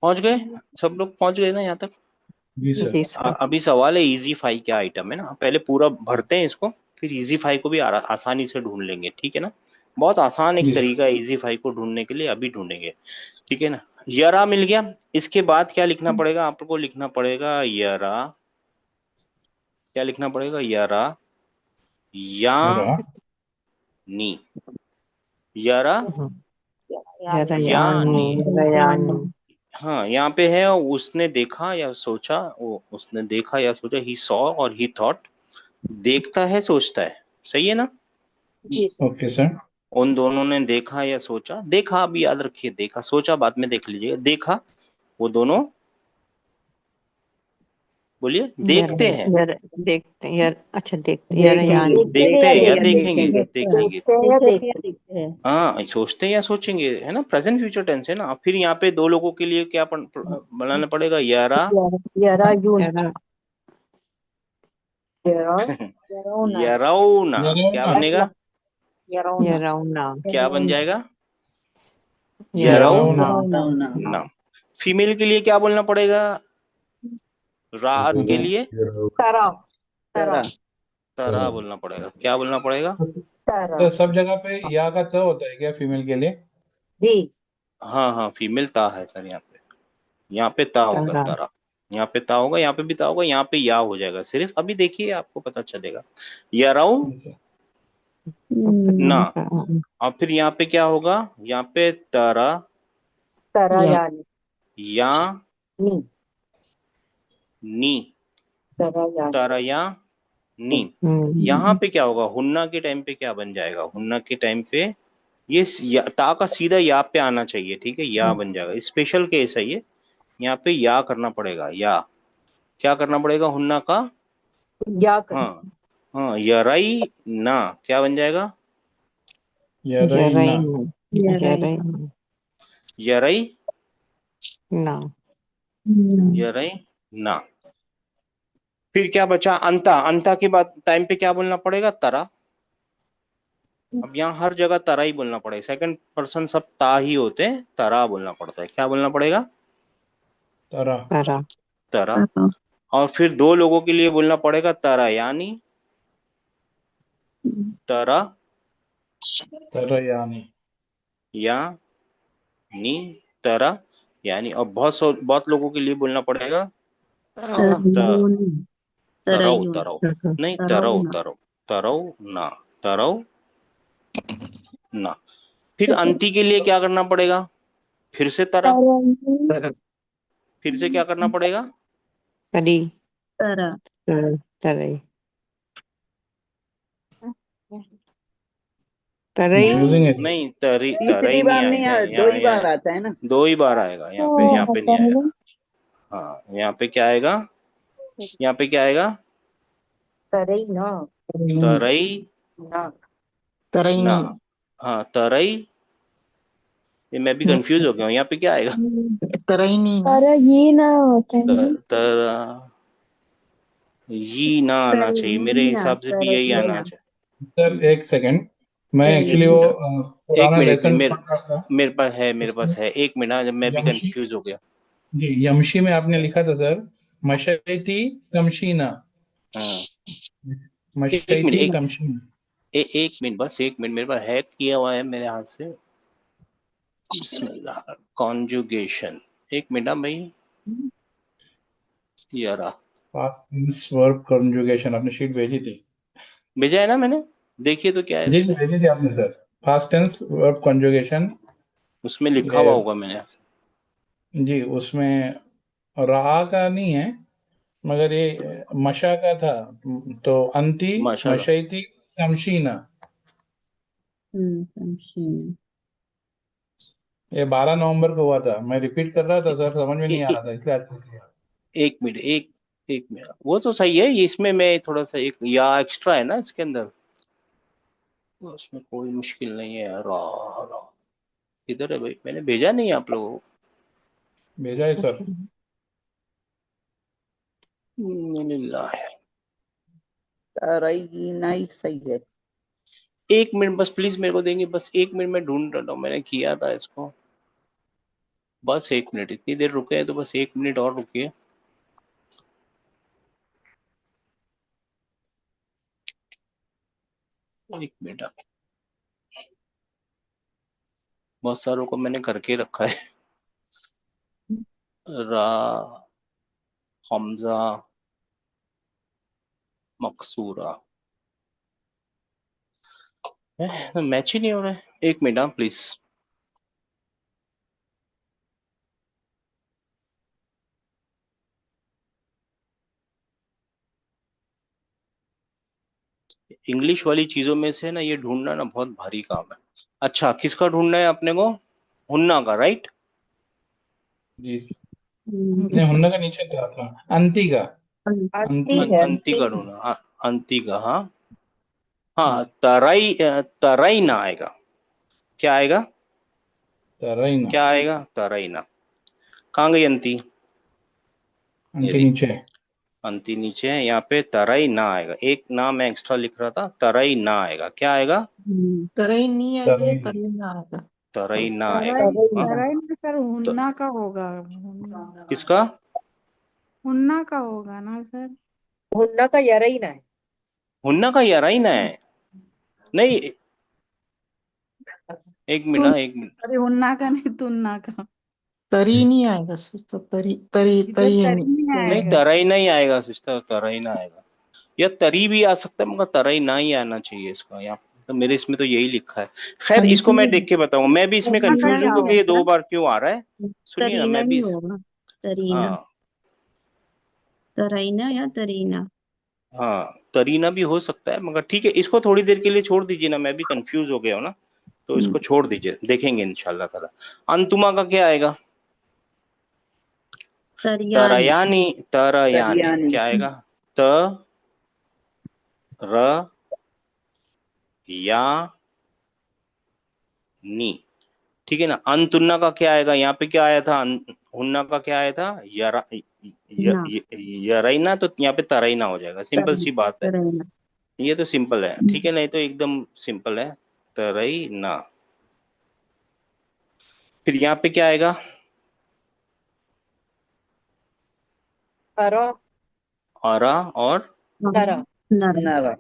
पहुंच गए, सब लोग पहुंच गए ना यहाँ तक। जी सर जी सर अभी सवाल है इजी फाइव क्या आइटम है ना, पहले पूरा भरते हैं इसको, फिर इजी फाइव को भी आसानी से ढूंढ लेंगे, ठीक है ना। बहुत आसान एक जी सर तरीका है इजी फाइव को ढूंढने के लिए, अभी ढूंढेंगे, ठीक है ना। यरा मिल गया, इसके बाद क्या लिखना पड़ेगा आपको, लिखना पड़ेगा यरा, क्या लिखना पड़ेगा, यरा, या, रा नी, यरा, या, नी। यानी हाँ, यहाँ पे है, उसने देखा या सोचा, वो उसने देखा या सोचा, ही सॉ और ही थॉट, देखता है सोचता है, सही है ना। ओके सर उन दोनों ने देखा या सोचा, देखा अभी याद रखिए, देखा, सोचा बाद में देख लीजिएगा, देखा, वो दोनों, बोलिए, देखते हैं, यार देखते यार अच्छा देखते यार देखेंगे यानी देखते हैं या देखेंगे, देखेंगे देखेंगे, हाँ, सोचते हैं या सोचेंगे, है ना, प्रेजेंट फ्यूचर टेंस है ना। फिर यहाँ पे दो लोगों के लिए क्या बनाना पड़ेगा, यारा, यारा यारौना, क्या बनेगा, यारौना क्या बन जाएगा, यारौना रावना ना। फीमेल के लिए क्या बोलना पड़ेगा, रात के लिए तरा तरा बोलना पड़ेगा, क्या बोलना पड़ेगा, तो सब जगह पे या का त होता है क्या फीमेल के लिए हाँ हाँ, फीमेल ता है सर, यहाँ पे ता होगा, तारा तारा, यहाँ पे ता होगा, यहाँ पे भी ता होगा, यहाँ पे या हो जाएगा सिर्फ, अभी देखिए आपको पता चलेगा। याराउ ना, और फिर यहाँ पे क्या होगा, यहाँ पे तारा, तारा या, नी, तरया तरया नी। यहाँ पे क्या होगा, हुन्ना के टाइम पे क्या बन जाएगा, हुन्ना के टाइम पे ये ता का सीधा या पे आना चाहिए, ठीक है, या बन जाएगा। स्पेशल केस है ये, यहाँ पे या करना पड़ेगा, या क्या करना पड़ेगा हुन्ना का, या कर हाँ हाँ, यराई ना क्या बन जाएगा, यरैना यराई ना यराई ना। फिर क्या बचा, अंता, अंता के बाद टाइम पे क्या बोलना पड़ेगा, तरा। अब यहाँ हर जगह तरा ही बोलना पड़ेगा, सेकंड पर्सन सब ता ही होते हैं, तरा बोलना पड़ता है। क्या बोलना पड़ेगा, तरा तरा तरा। और फिर दो लोगों के लिए बोलना पड़ेगा तरा यानी, तरा तरयानी या नी, तरा यानी। और बहुत लोगों के लिए बोलना पड़ेगा तरौ, तरौ नहीं, तरौ तरौ, तरौ ना, तरौ ना। फिर अंती के लिए क्या करना पड़ेगा, फिर से तरा, फिर से क्या करना पड़ेगा, तरी तरा तरई तरई कंफ्यूजिंग है सर। नहीं, तरी, तरा तीसरी ही नहीं बार नहीं, आएगा दो यहाँ, ही यहाँ बार आता है ना। दो ही बार आएगा, यहाँ पे नहीं आएगा। हाँ, यहाँ पे क्या आएगा, यहाँ पे क्या आएगा, तरई ना तरई ना ना। हाँ, तरई, ये मैं भी कंफ्यूज हो गया हूँ, यहाँ पे क्या आएगा, ये ना होता है तरा, ये ना आना चाहिए, मेरे हिसाब से भी यही आना चाहिए। सर एक सेकंड, मैं एक्चुअली वो एक पुराना मिनट, लेसन मेरे पढ़ रहा था। मेरे पास है, एक मिनट, जब मैं भी यमशी कंफ्यूज हो गया। जी, यमशी में आपने लिखा था सर, मशैती तमशीना, हाँ, एक मिनट, मशैती तमशीना। एक मिनट, बस एक मिनट, मेरे पास हैक किया हुआ है मेरे हाथ से। बिस्मिल्लाह, कॉन्जुगेशन, एक मिनट भाई, यारा पास्ट टेंस वर्ब कॉन्जुगेशन आपने शीट भेजी थी। भेजा है ना मैंने, देखिए तो क्या है जी इसमें, भेजी थी आपने sir, past tense verb conjugation. उसमें लिखा ये हुआ होगा मैंने। जी, उसमें रहा का नहीं है, मगर ये मशा का था, तो अंती माशाल्लाह, मशैती तमशीना। तमशीन ये 12 नवंबर को हुआ था, मैं रिपीट कर रहा था सर, समझ में ए, नहीं आ ए, रहा था इसलिए आज पूछ लिया। एक मिनट, एक मिनट, वो तो सही है, ये इसमें मैं थोड़ा सा एक या एक्स्ट्रा है ना इसके अंदर, उसमें कोई मुश्किल नहीं है। रा किधर है भाई, मैंने भेजा नहीं है आप लोगों को। भेजा है सर। लिल्लाह। तरई नहीं सही है। एक मिनट बस प्लीज मेरे को देंगे, बस एक मिनट, मैं ढूंढ रहा हूँ, मैंने किया था इसको, बस एक मिनट, इतनी देर रुके हैं तो बस एक मिनट और रुकिए। एक मिनट, बहुत सारों को मैंने करके रखा है। रा, हमजा, मकसूरा, मैच ही नहीं हो रहा है। एक मिनट, हाँ प्लीज। इंग्लिश वाली चीजों में से ना ये ढूंढना ना बहुत भारी काम है। अच्छा, किसका ढूंढना है अपने को, हुन्ना का, राइट। जी नहीं, हुन्ना का नीचे था आपका, अंती का, अंती अंति का ढूंढना, हाँ, अंति का, हाँ हाँ, तराई ना आएगा, क्या आएगा, तराइना, क्या आएगा, तराई ना। कहाँ गई अंति, अंती नीचे है। अंति नीचे है, यहाँ पे तराई ना आएगा, एक ना मैं एक्स्ट्रा लिख रहा था, तराई ना आएगा, क्या आएगा, तराई तराई ना आएगा। हाँ, तराई में सर तो हुन्ना का होगा, किसका, हुन्ना का होगा ना सर। हुन्ना का यरई ना है। हुन्ना का याराई ना है, नहीं, एक मिनट, हाँ, एक मिनट, अरे हुन्ना का नहीं, तुन्ना का। तरी नहीं आएगा सिस्टर, तरी तरी इधर तरी है तरी नहीं नहीं, आएगा। तराई नहीं आएगा सिस्टर, तराई ना आएगा, या तरी भी आ सकता है मगर तराई ना ही आना चाहिए इसका, यहाँ तो मेरे इसमें तो यही लिखा है। खैर, इसको मैं देख के बताऊंगा, मैं भी इसमें हुन्ना का कंफ्यूज क्या हूँ कि ये होगा? दो बार क्यों आ रहा है। सुनिए ना, तरीना मैं ही भी, होगा, तरीना। हाँ, तराइना या तरीना? हाँ, तरीना भी हो सकता है, मगर ठीक है, इसको थोड़ी देर के लिए छोड़ दीजिए ना, मैं भी कंफ्यूज हो गया हूँ ना, तो इसको छोड़ दीजिए, देखेंगे इंशाल्लाह ताला। अंतुमा का क्या आएगा? तरियानी। तरयानी, तरयानी तरियानी। क्या आएगा? त र या नी, ठीक है ना। अंतुन्ना का क्या आएगा? यहाँ पे क्या आया था? हुन्ना का क्या आया था? यरा, ना। यराइना, तो यहाँ पे तराइना हो जाएगा। सिंपल सी बात है, तराइना। ये तो सिंपल है, ठीक है ना, ये तो एकदम सिंपल है, तराइना। फिर यहाँ पे क्या आएगा? अरा। अरा और नरा। नरा। नरा।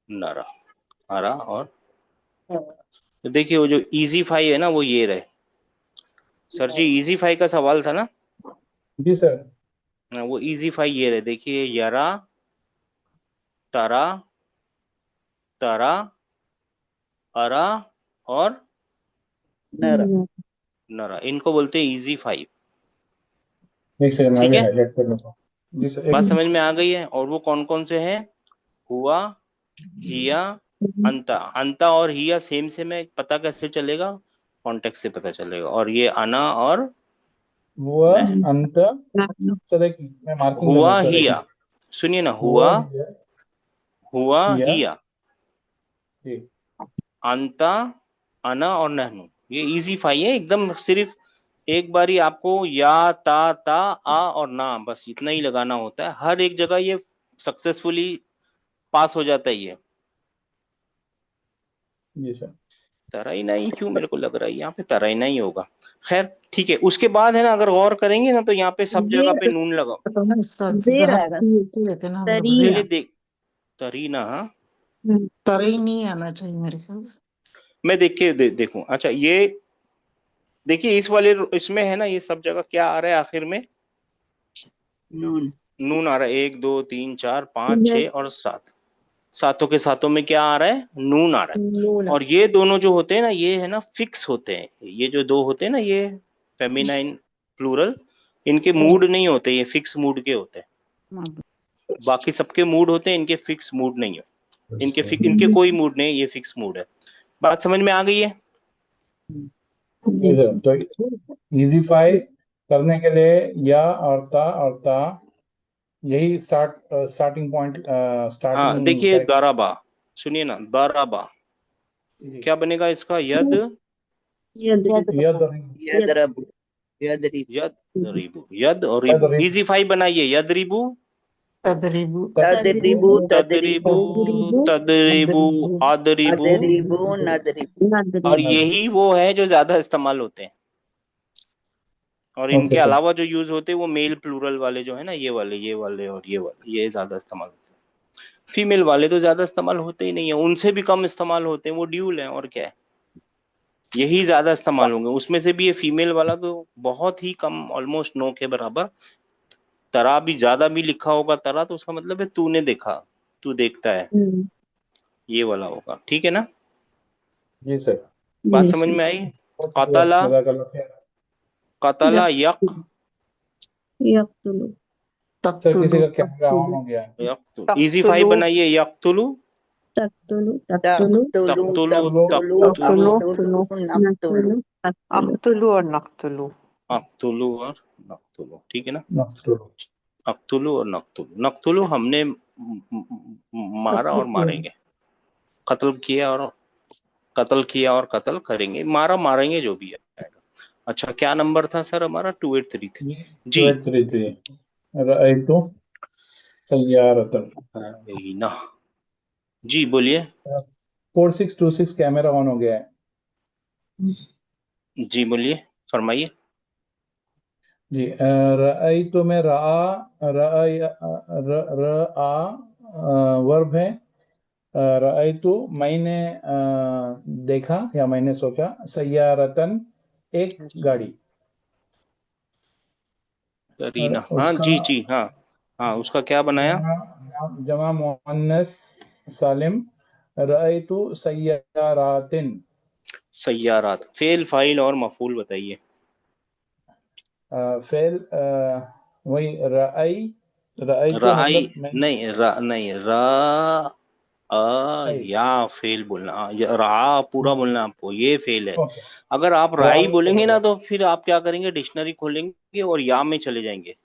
नरा, अरा और। तो देखिए, वो जो इजी फाई है ना, वो ये रहे। सर जी, इजी फाई का सवाल था ना? जी सर। वो इजी फाई ये रहे, देखिए, यरा, तरा, तरा, अरा और नरा। नरा, इनको बोलते हैं इजी फाइव। एक सेकंड मैं ठीक भी है, हाईलाइट कर लेता हूँ। जी सर, एक बात मिनट। समझ में आ गई है? और वो कौन कौन से हैं? हुआ, हिया, अंता। अंता और हिया सेम सेम है, पता कैसे चलेगा? कॉन्टेक्स्ट से पता चलेगा। और ये अना और वो न, अंत। सर एक मैं मार्किंग कर हुआ लूँ सर, एक हिया, मिनट। सुनिए ना, हुआ हुआ, हिया। हुआ हिया। हिया, जी। अंता, अना और नहनु, ये इजी फाई है एकदम। सिर्फ एक बारी आपको या, ता, आ और ना, बस इतना ही लगाना होता है, हर एक जगह ये सक्सेसफुली पास हो जाता है ये। जी सर। तराइना ही क्यों मेरे को लग रहा है यहाँ पे तराइना ही होगा। खैर ठीक है, उसके बाद है ना, अगर गौर करेंगे ना, तो यहाँ पे सब जगह पे नून लगा। जेर आएगा। रहते ना मतलब चलिए तरिया। देख, तरीना, हाँ, तरी नहीं आना चाहिए मेरे ख्याल से। मैं देख के देखूं। अच्छा, ये देखिए, इस वाले इसमें है ना, ये सब जगह क्या आ रहा है आखिर में? नून। नून आ रहा है। 1 2 3 4 5 6 यस। और 7, सातों के सातों में क्या आ रहा है? नून आ रहा है। नून। और ये दोनों जो होते हैं ना, ये है ना फिक्स होते हैं, ये जो दो होते हैं ना, ये फेमिनाइन प्लूरल, इनके मूड नहीं होते, ये फिक्स मूड के होते हैं। बाकी सबके मूड होते हैं, इनके फिक्स मूड नहीं है। इनके कोई मूड नहीं है, ये फिक्स मूड है। बात समझ में आ गई है? जी सर, तो इजीफाई करने के लिए या और ता यही स्टार्टिंग पॉइंट, हाँ, स्टार्टिंग देखिए, दराबा, सुनिए ना, दराबा क्या बनेगा इसका? यद, यद। यदरब। यदरिब। यद रिबू, यद और रिबू, इजी फाइव बनाइए। यद रिबू, तदरीबु तदरिबु। तदरिबू, तदरिबू, आदरिबू। अदरिबु। नदरिबु। और यही वो है जो ज्यादा इस्तेमाल होते हैं। और इनके ओके सर। अलावा जो यूज होते हैं वो मेल प्लूरल वाले जो है ना, ये वाले, ये वाले और ये वाले, ये ज्यादा इस्तेमाल होते हैं। फीमेल वाले तो ज्यादा इस्तेमाल होते ही नहीं है, उनसे भी कम इस्तेमाल होते हैं, वो ड्यूल है और क्या है, यही ज्यादा इस्तेमाल होंगे। उसमें से भी ये फीमेल वाला तो बहुत ही कम, ऑलमोस्ट नो के बराबर। तरा भी ज्यादा भी लिखा होगा, तरा तो उसका मतलब है तूने देखा, तू देखता है, ये वाला होगा। ठीक है ना, जी सर। बात समझ में आई? कतला, जज़ाकल्लाह खैर। कतला, यक, यक्तुलु। सर किसी तक्तुलु का कैमरा ऑन हो गया है। यक, इजी फाइव बनाइए। यक्तुलु, तक्तुलु। तक्तुलु। तक्तुलु, तक्तुलु। तक्तुलु, अक्तुलु। नक्तुलु। अक्तुलु और नक्तुलु। अक्तुलु और नक्तुलु, ठीक है ना। नक्तुलु। अक्तुलु और नक्तुलु, नक्तुलु हमने मारा और मारेंगे, कत्ल किया और कत्ल किया और कत्ल करेंगे, मारा मारेंगे, जो भी है। अच्छा, क्या नंबर था सर हमारा? 2833 जी। 2833 रअयतु सय्यारतन। यही ना जी, बोलिए 4626 कैमरा ऑन हो गया है। जी, बोलिए, फरमाइए। जी, रअयतु में रआ वर्ब है। रअयतु मैंने देखा या मैंने सोचा। सय्यारतन एक गाड़ी। तरीना, हाँ उसका जी जी, हाँ हाँ, उसका क्या बनाया? जमा मुअन्नस सालिम। रअयतु सय्यारातिन। सय्यारात, फेल, फाइल और मफूल बताइए। फेल वही रअई रायतु राई मतलब मैं नहीं, नहीं, आई। या फेल बोलना, रा पूरा बोलना आपको, ये फेल है। ओके, अगर आप रा राई में बोलेंगे ना चलेगा। तो फिर आप क्या करेंगे, डिक्शनरी खोलेंगे और या में चले जाएंगे, जी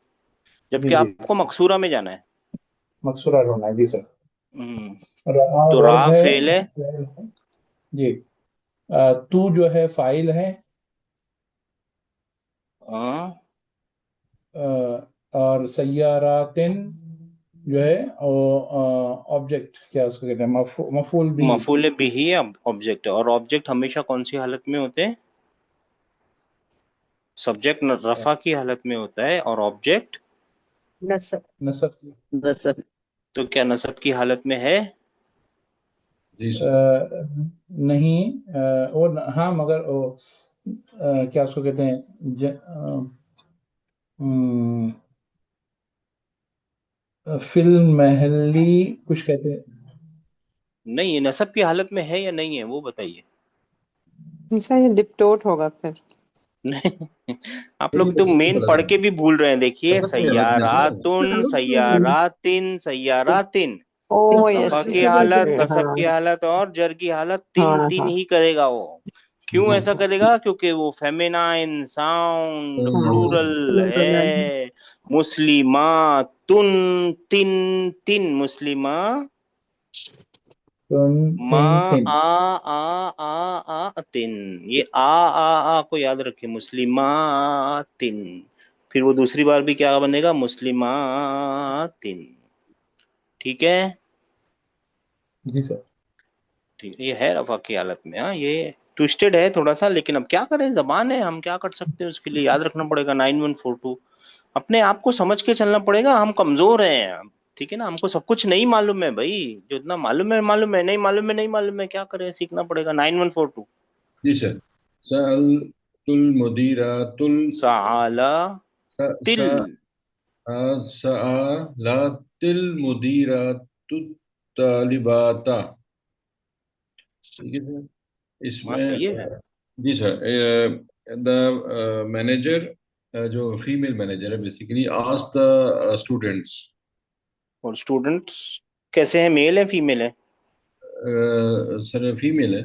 जबकि जी, आपको मकसूरा में जाना है। मकसूरा ढूंढना है जी सर। हम्म, रा तो वर्ब रा है, फेल है। फेल है जी। तू जो है फाइल है, हाँ, और सय्यारातिन जो है ऑब्जेक्ट, क्या उसको कहते हैं, मफूल भी। मफूल बिही ऑब्जेक्ट है, और ऑब्जेक्ट हमेशा कौन सी हालत में होते हैं? सब्जेक्ट रफा की हालत में होता है, और ऑब्जेक्ट नसब। नसब। नसब। तो क्या नसब की हालत में है? जी सर। नहीं, हाँ मगर वो क्या उसको कहते हैं, हम्म, फिल्म महली कुछ कहते हैं। नहीं, ये नसब की हालत में है या नहीं है, वो बताइए। सर ये डिप्टोट होगा फिर। नहीं, आप ये लोग तो नसब की मेन हालत पढ़ में, के भी भूल रहे हैं। देखिए, नसब की हालत में है। सय्यारातुन, सय्यारातिन, सय्यारातिन। ओ रफा यस की यस, हालत, नसब की हाँ हालत और जर की हालत, तीन हाँ तीन हाँ ही करेगा वो। क्यों ऐसा हाँ करेगा? क्योंकि वो फेमिनाइन साउंड जी सर। प्लूरल है। मुस्लिमातुन, तिन, तिन मुस्लिमा, तुन मा, तीन तीन। तिन। ये आ को याद रखिए, मुस्लिमातिन। फिर वो दूसरी बार भी क्या बनेगा, मुस्लिमातिन। ठीक है। जी सर। ठीक है, ये है रफा की हालत में। हाँ, ये ट्विस्टेड है थोड़ा सा, लेकिन अब क्या करें, जबान है, हम क्या कर सकते हैं उसके लिए। याद रखना पड़ेगा 9142, अपने आप को समझ के चलना पड़ेगा। हम कमजोर हैं, ठीक है ना, हमको सब कुछ नहीं मालूम है भाई। जो इतना मालूम है मालूम है, नहीं मालूम है नहीं मालूम है, क्या करें, सीखना पड़ेगा 9142। जी सर। सअलतुल मुदीरातुल साला स स तिल। सअलतिल मुदीरातुत तालिबाता। ठीक है सर। हाँ, इसमें सही है। जी सर, द मैनेजर, जो फीमेल मैनेजर है, बेसिकली आस्क द स्टूडेंट्स। और स्टूडेंट्स कैसे हैं, मेल है फीमेल है? सर फीमेल है।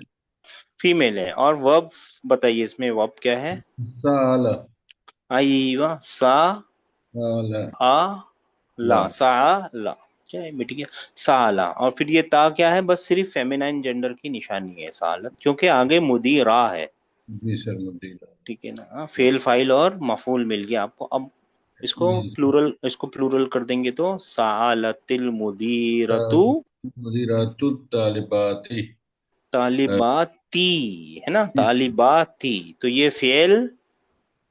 फीमेल है। और वर्ब बताइए, इसमें वर्ब क्या है? साला। आई वाह, सा, साला। आ, ला। ला, सा, ला। क्या है, मिट गया। साला। और फिर ये ता क्या है? बस सिर्फ फेमिनाइन जेंडर की निशानी है, सालत, क्योंकि आगे मुदीरा है। जी सर, मुदीरा। ठीक है ना। हाँ, फेल, फाइल और मफूल मिल गया आपको। अब जी इसको प्लूरल कर देंगे तो सालतिल मुदीरतु सर, मुदीरातुत तालिबाती। तालिबाती, है ना, तालिबाती। तो ये फेल,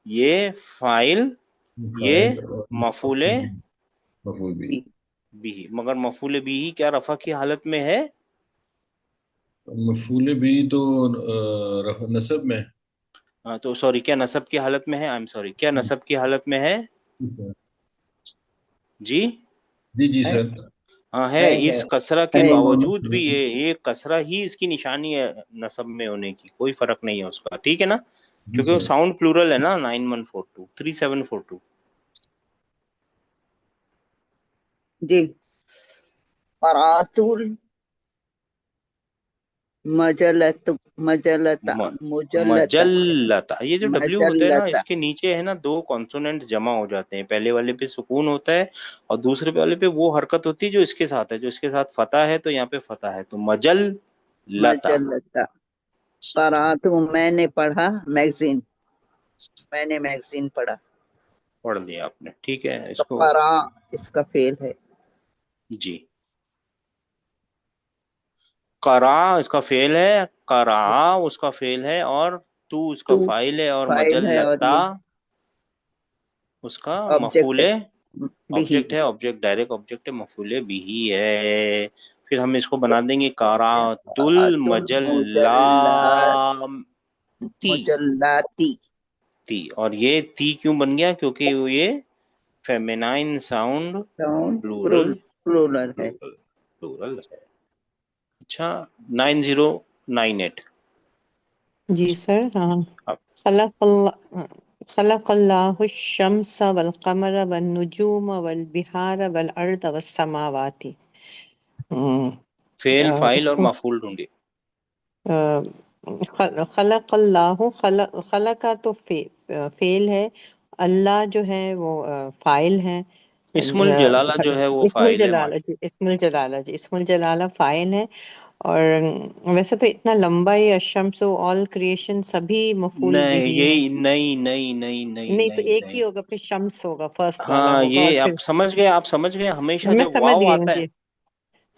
ये फाइल, ये फाइल और मफूले मफूल भी। भी। मगर मफूले भी क्या रफा की हालत में है? मफूल भी तो नसब में। हाँ, तो सॉरी, क्या नसब की हालत में है? आई एम सॉरी, क्या नसब की हालत में है? जी सर। जी, जी जी है सर। हाँ है। है इस कसरा के है। बावजूद भी ये कसरा ही इसकी निशानी है नसब में होने की, कोई फर्क नहीं है उसका, ठीक है ना। जी क्योंकि वो सर। साउंड प्लूरल है ना, 9142, 3742। जी। करातुल मजलत मजलता म, मुजलता मजल्लता। ये जो डब्ल्यू होता है ना, मजलता। इसके नीचे है ना दो कॉन्सोनेंट जमा हो जाते हैं। पहले वाले पे सुकून होता है, और दूसरे वाले पे वो हरकत होती है जो इसके साथ है। जो इसके साथ फतह है, तो यहाँ पे फतह है, तो मजल लता। मजलता। करातु मैंने पढ़ा मैगजीन। मैंने मैगजीन पढ़ा। पढ़ लिया आपने, ठीक है तो इसको। करा इसका फेल है। जी, करा इसका फेल है, करा उसका फेल है, और तू उसका टू फाइल है, और फाइल है और मजल्लता ये उसका ऑब्जेक्ट है। मफूले बिही। ऑब्जेक्ट है। ऑब्जेक्ट डायरेक्ट ऑब्जेक्ट है, मफूले भी ही है। फिर हम इसको बना देंगे कारातुल करातुल मजल्लाती। मुजल्लाती। ती, और ये ती क्यों बन गया? क्योंकि ये feminine sound sound plural, plural है। प्लूरल, प्लूरल है। अच्छा, 9098। जी सर। हाँ, अब खलक खलक़ल्लाहु शम्स वल क़मर वन नुजूम वल बिहार वल अर्द वस समावाति। फेल फाइल और इसको मफूल ढूंढिए। खलक़ल्लाहु खलका तो फेल है, अल्लाह जो है वो फाइल है। इस्मुल जलाला जो है वो इस्मुल फाइल है जलाला जी, इस्मुल जलाला जी, इस्मुल जलाला फाइल है। और वैसे तो इतना लंबा ये अशम्स ऑल क्रिएशन सभी मफूल नहीं, बिही है। यही नहीं नहीं नहीं नहीं नहीं तो नहीं एक ही नहीं। होगा, फिर शम्स होगा, फर्स्ट वाला हाँ, होगा, और ये फिर आप समझ गए, आप समझ गए। हमेशा मैं जब समझ वाव गई हूँ आता है, जी।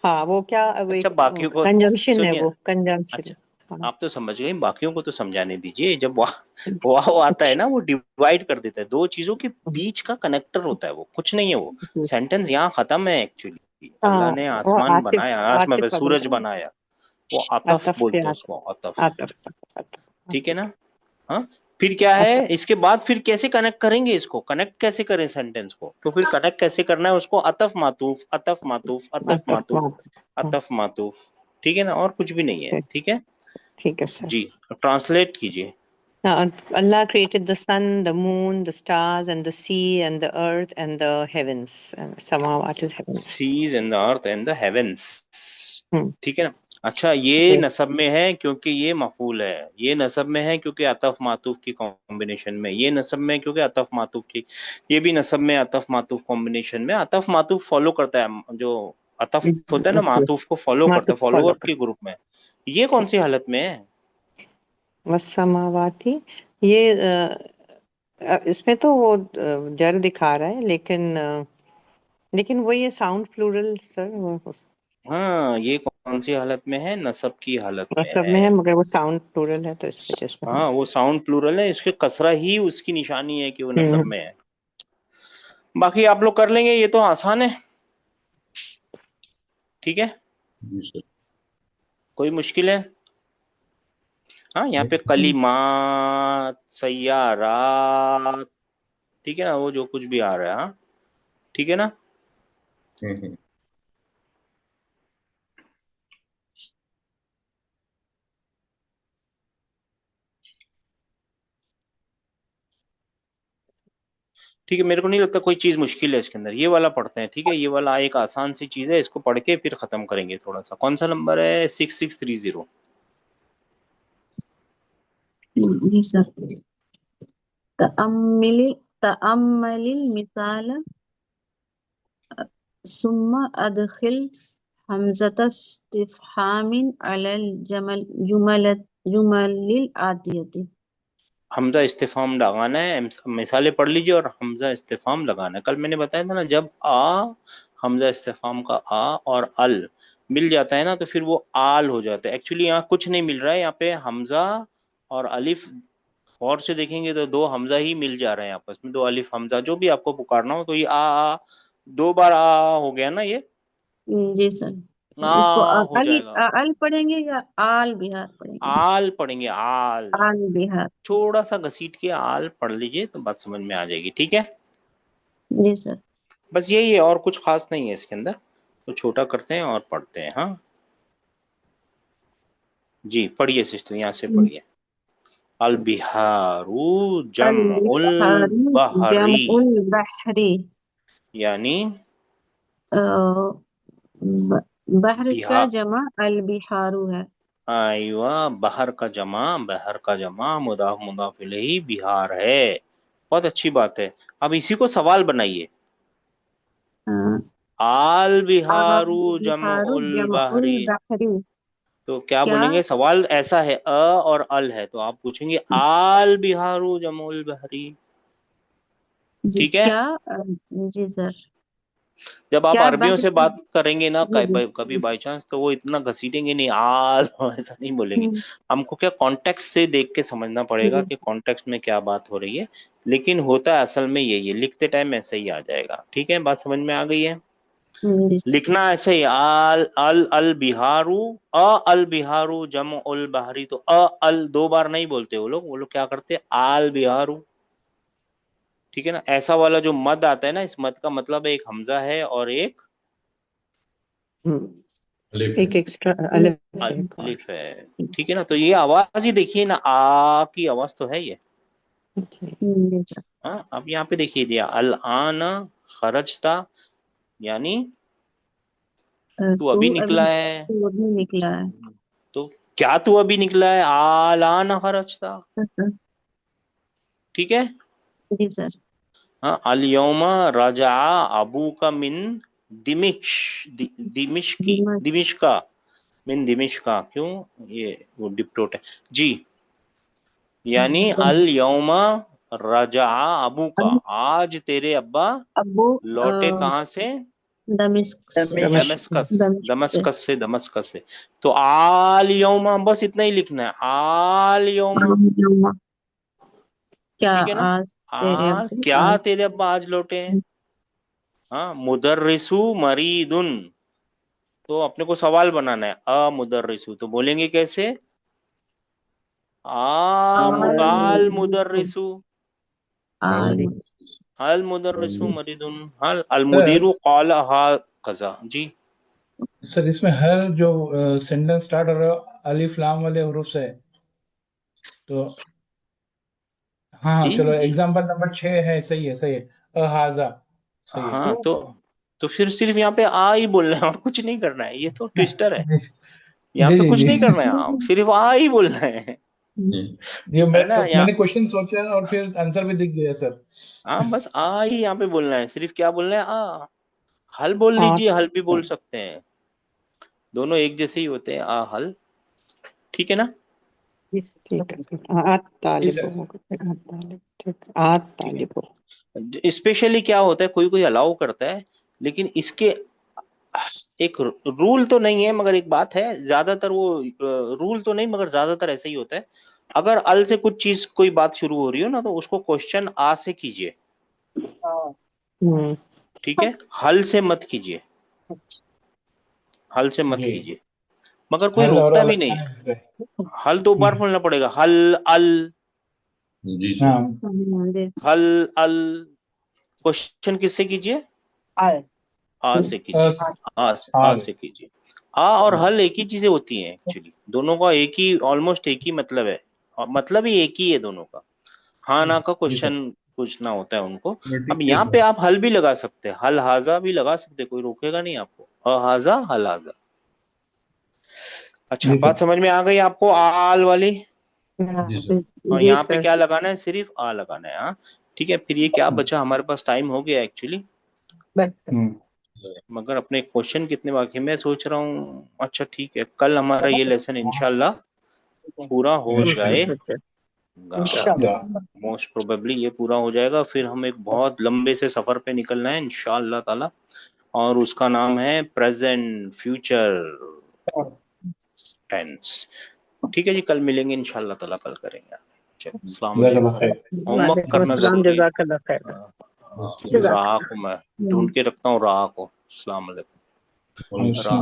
हाँ वो क्या, वो अच्छा एक बाकियों को कंजम्पशन है, सुनिए। वो कंजम्पशन है। अच्छा, हाँ आप तो समझ गए, बाकियों को तो समझाने दीजिए। जब वाव आता है ना, वो डिवाइड कर देता है, दो चीजों के बीच का कनेक्टर होता है, वो कुछ नहीं है। वो सेंटेंस यहाँ खत्म है एक्चुअली। अल्लाह हाँ ने वो आसमान आतिफ, बनाया, आतिफ आसमान वगैरह सूरज का, बनाया, वो अतफ आतफ पे बोलते हैं आतिफ, उसको, अतफ। आतफ, आतफ, आतफ, ठीक है आतिफ, ना? हाँ, फिर क्या है आतफ, इसके बाद? फिर कैसे कनेक्ट करेंगे इसको? कनेक्ट कैसे करें सेंटेंस को? तो फिर कनेक्ट कैसे करना है उसको? अतफ मातूफ, अतफ मातूफ, अतफ आतफ, मातूफ, आतफ। हाँ, अतफ मातूफ। ठीक है ना? और कुछ भी नहीं है। ठीक ठीक है ठीक है सर। जी, ट्रांसलेट कीजिए। Allah created the sun, the moon, the stars, and the sea, and the earth, and the heavens. And samawat is heavens. Seas and the earth and the heavens. Hmm, ठीक है ना? अच्छा, ये जी। नसब में है क्योंकि ये मफूल है, ये नसब में है क्योंकि अतफ मातूफ की कॉम्बिनेशन में, ये नसब में है क्योंकि अतफ मातूफ की, ये भी नसब में अतफ मातूफ कॉम्बिनेशन में। अतफ मातूफ फॉलो करता है, जो अतफ होता है ना, जी, मातूफ को फॉलो करता है, मातुफ फॉलो फॉलोअर कर। के ग्रुप में। ये कौन सी हालत में है? वसमावाती, ये इसमें तो वो जर दिखा रहा है, लेकिन वो ये साउंड प्लूरल सर, वो हाँ, ये कौन सी हालत में है? नसब की हालत में सब में है। है, मगर वो साउंड प्लूरल है, तो इस वजह से हाँ, वो साउंड प्लूरल है, इसके कसरा ही उसकी निशानी है कि वो नसब हम्म, में है। बाकी आप लोग कर लेंगे, ये तो आसान है। ठीक है, जी सर। कोई मुश्किल है? हाँ, यहाँ पे कलिमात, सय्यारात, ठीक है ना, वो जो कुछ भी आ रहा है। हाँ, ठीक है ना? हम्म। ठीक है, मेरे को नहीं लगता कोई चीज मुश्किल है इसके अंदर। ये वाला पढ़ते हैं, ठीक है? ये वाला एक आसान सी चीज है, इसको पढ़ के फिर खत्म करेंगे थोड़ा सा। कौन सा नंबर है? 6630। जी सर। तअम्मिल तअम्मलिल मिसाल सुम्मा अदखिल हमज़त इस्तिफ़हामिन अलल जुमलिल आतियति। हमजा इस्तिफाम लगाना है, मिसालें पढ़ लीजिए और हमजा इस्तिफाम लगाना है। कल मैंने बताया था ना, जब हमजा इस्तिफाम का और अल मिल जाता है ना, तो फिर वो आल हो जाता है। एक्चुअली यहाँ कुछ नहीं मिल रहा है, यहाँ पे हमजा और अलिफ गौर से देखेंगे तो दो हमजा ही मिल जा रहे हैं आपस में, दो अलिफ हमजा, जो भी आपको पुकारना हो। तो ये दो बार हो गया ना, ये जी सर। इसको हो जाएगा। अल पढ़ेंगे या आल बिहार पढ़ेंगे? आल पढ़ेंगे, आल। आल बिहार। थोड़ा सा घसीट के आल पढ़ लीजिए तो बात समझ में आ जाएगी। ठीक है, जी सर। बस यही है, और कुछ खास नहीं है इसके अंदर। तो छोटा करते हैं और पढ़ते हैं। हाँ जी, पढ़िए सिस्टर, यहाँ से पढ़िए। अल बिहारू अल जमउल बिहारी बहरी, जमउल बहरी। यानी अ, ब- बहर का बिहार, जमा अल बिहारू है। आइवा, बहर का जमा मुदाफ मुदाफ इलैहि बिहार है। बहुत अच्छी बात है। अब इसी को सवाल बनाइए। अ, आल आल बिहारू बिहारू जमउल जमउल बहरी, बहरी। तो क्या क्या? बोलेंगे? सवाल ऐसा है, और अल है, तो आप पूछेंगे आल बिहारू जमुल बहरी। जी ठीक है, क्या? जी सर। जब आप क्या अरबियों बहर से का? बात करेंगे ना, जी जी कभी जी बाई चांस, तो वो इतना घसीटेंगे नहीं आल ऐसा नहीं बोलेंगे। हम्म, हमको क्या कॉन्टेक्स्ट से देख के समझना पड़ेगा जी कि कॉन्टेक्स्ट में क्या बात हो रही है। लेकिन होता है असल में यही है, लिखते टाइम ऐसे ही आ जाएगा। ठीक है, बात समझ में आ गई है? जी सर। लिखना ऐसे ही, आल अल अल बिहारू, अल बिहारू जम उल बहरी। तो अल दो बार नहीं बोलते वो लोग क्या करते हैं? आल बिहारू। ठीक है ना? ऐसा वाला जो मद आता है ना, इस मद का मतलब है एक हमजा है और एक अलिफ है। एक एक्स्ट्रा अलिफ है एक और। अलिफ है। ठीक है ना? तो ये आवाज ही देखिए ना, आ की आवाज तो है ये। जी सर। हाँ, अब यहाँ पे देखिए दिया अल आना खरजता, यानी तू अभी निकला है। तू अभी निकला है। तो क्या तू अभी निकला है? अल आना खरजता, ठीक है। जी सर। हाँ, अल यौमा रजा अबू का मिन दिमिश्का मिन दिमिश्का, क्यों ये वो डिप्टोट है जी, यानी अल यौमा रजा अबू का, आज तेरे अब्बा अबू लौटे कहाँ से? दमिश्क से। दमस्कस, दमिश्क से। दमस्कस से। तो आल यौमा बस इतना ही लिखना है, आल यौमा, क्या ठीक है ना। आज तेरे आल अब्बू क्या आज। तेरे अब्बा आज लौटे हैं। हाँ, मुदर्रिसु मरीदुन, तो अपने को सवाल बनाना है, अ मुदर्रिसु, तो बोलेंगे कैसे? आल मुदर्रिसु, आज अल मुदर्रिसु मरीदुन, हल अल सर मुदीरु क़ाल हा कज़ा। जी सर इसमें हर जो सेंटेंस स्टार्ट हो रहा है अलिफ लाम वाले हरूफ से, तो हाँ जी चलो एग्जांपल नंबर 6 है, सही है सही है, अहाजा सही है। हाँ, तो फिर सिर्फ यहाँ पे आ ही बोलना है और कुछ नहीं करना है, ये तो ट्विस्टर है। यहाँ जी पे जी कुछ जी नहीं करना है, सिर्फ आ ही बोलना है ये है ना। मैंने क्वेश्चन सोचा और फिर आंसर भी दिख गया सर। हाँ, बस आ ही यहाँ पे बोलना है, सिर्फ क्या बोलना है? आ। हल बोल लीजिए, हल भी बोल सकते हैं, दोनों एक जैसे ही होते हैं, आ हल, ठीक है ना। ठीक है। जी तालिबो सर। ठीक, ठीक है। स्पेशली क्या होता है, कोई कोई अलाउ करता है, लेकिन इसके एक रूल तो नहीं है, मगर एक बात है, ज्यादातर वो रूल तो नहीं मगर ज्यादातर ऐसे ही होता है। अगर अल से कुछ चीज कोई बात शुरू हो रही हो ना, तो उसको क्वेश्चन आ से कीजिए, ठीक है। हल से मत कीजिए, हल से मत जी कीजिए, मगर कोई हल और रोकता अल भी नहीं अच्छा है। है। हल 2 बार बोलना पड़ेगा, हल अल, जी सर। हाँ हल अल। क्वेश्चन किससे कीजिए? आ से कीजिए, आ से कीजिए। आ और हल एक ही चीजें होती हैं एक्चुअली, दोनों का एक ही, ऑलमोस्ट एक ही मतलब है, और मतलब ही एक ही है दोनों का। हाँ ना का जी सर। क्वेश्चन पूछना होता है उनको। अब ठीक है यहाँ पे सर। आप हल भी लगा सकते हैं, हल हाजा भी लगा सकते हैं, कोई रोकेगा नहीं आपको, अहाजा हल हाजा। अच्छा, जी बात सर। समझ में आ गई आपको आल वाली। जी सर। और जी यहाँ पे सर। क्या लगाना है? सिर्फ आ लगाना है। हाँ, ठीक है। फिर ये क्या बचा, हमारे पास टाइम हो गया एक्चुअली, मगर अपने क्वेश्चन कितने बाकी हैं, मैं सोच रहा हूँ। अच्छा ठीक है, कल हमारा ये लेसन इंशाल्लाह पूरा हो इंशाल्लाह। जाएगा, मोस्ट प्रोबेबली ये पूरा हो जाएगा। फिर हम एक बहुत लंबे से सफर पे निकलना है इंशाल्लाह ताला, और उसका नाम है प्रेजेंट फ्यूचर टेंस। ठीक है जी, कल मिलेंगे इंशाल्लाह ताला, कल करेंगे। चलो, अस्सलाम वालेकुम। होमवर्क करना जरूरी है। जज़ाकल्लाह खैर। राह को मैं ढूंढ के रखता हूँ, राह को। अस्सलाम वालेकुम। खैर। राह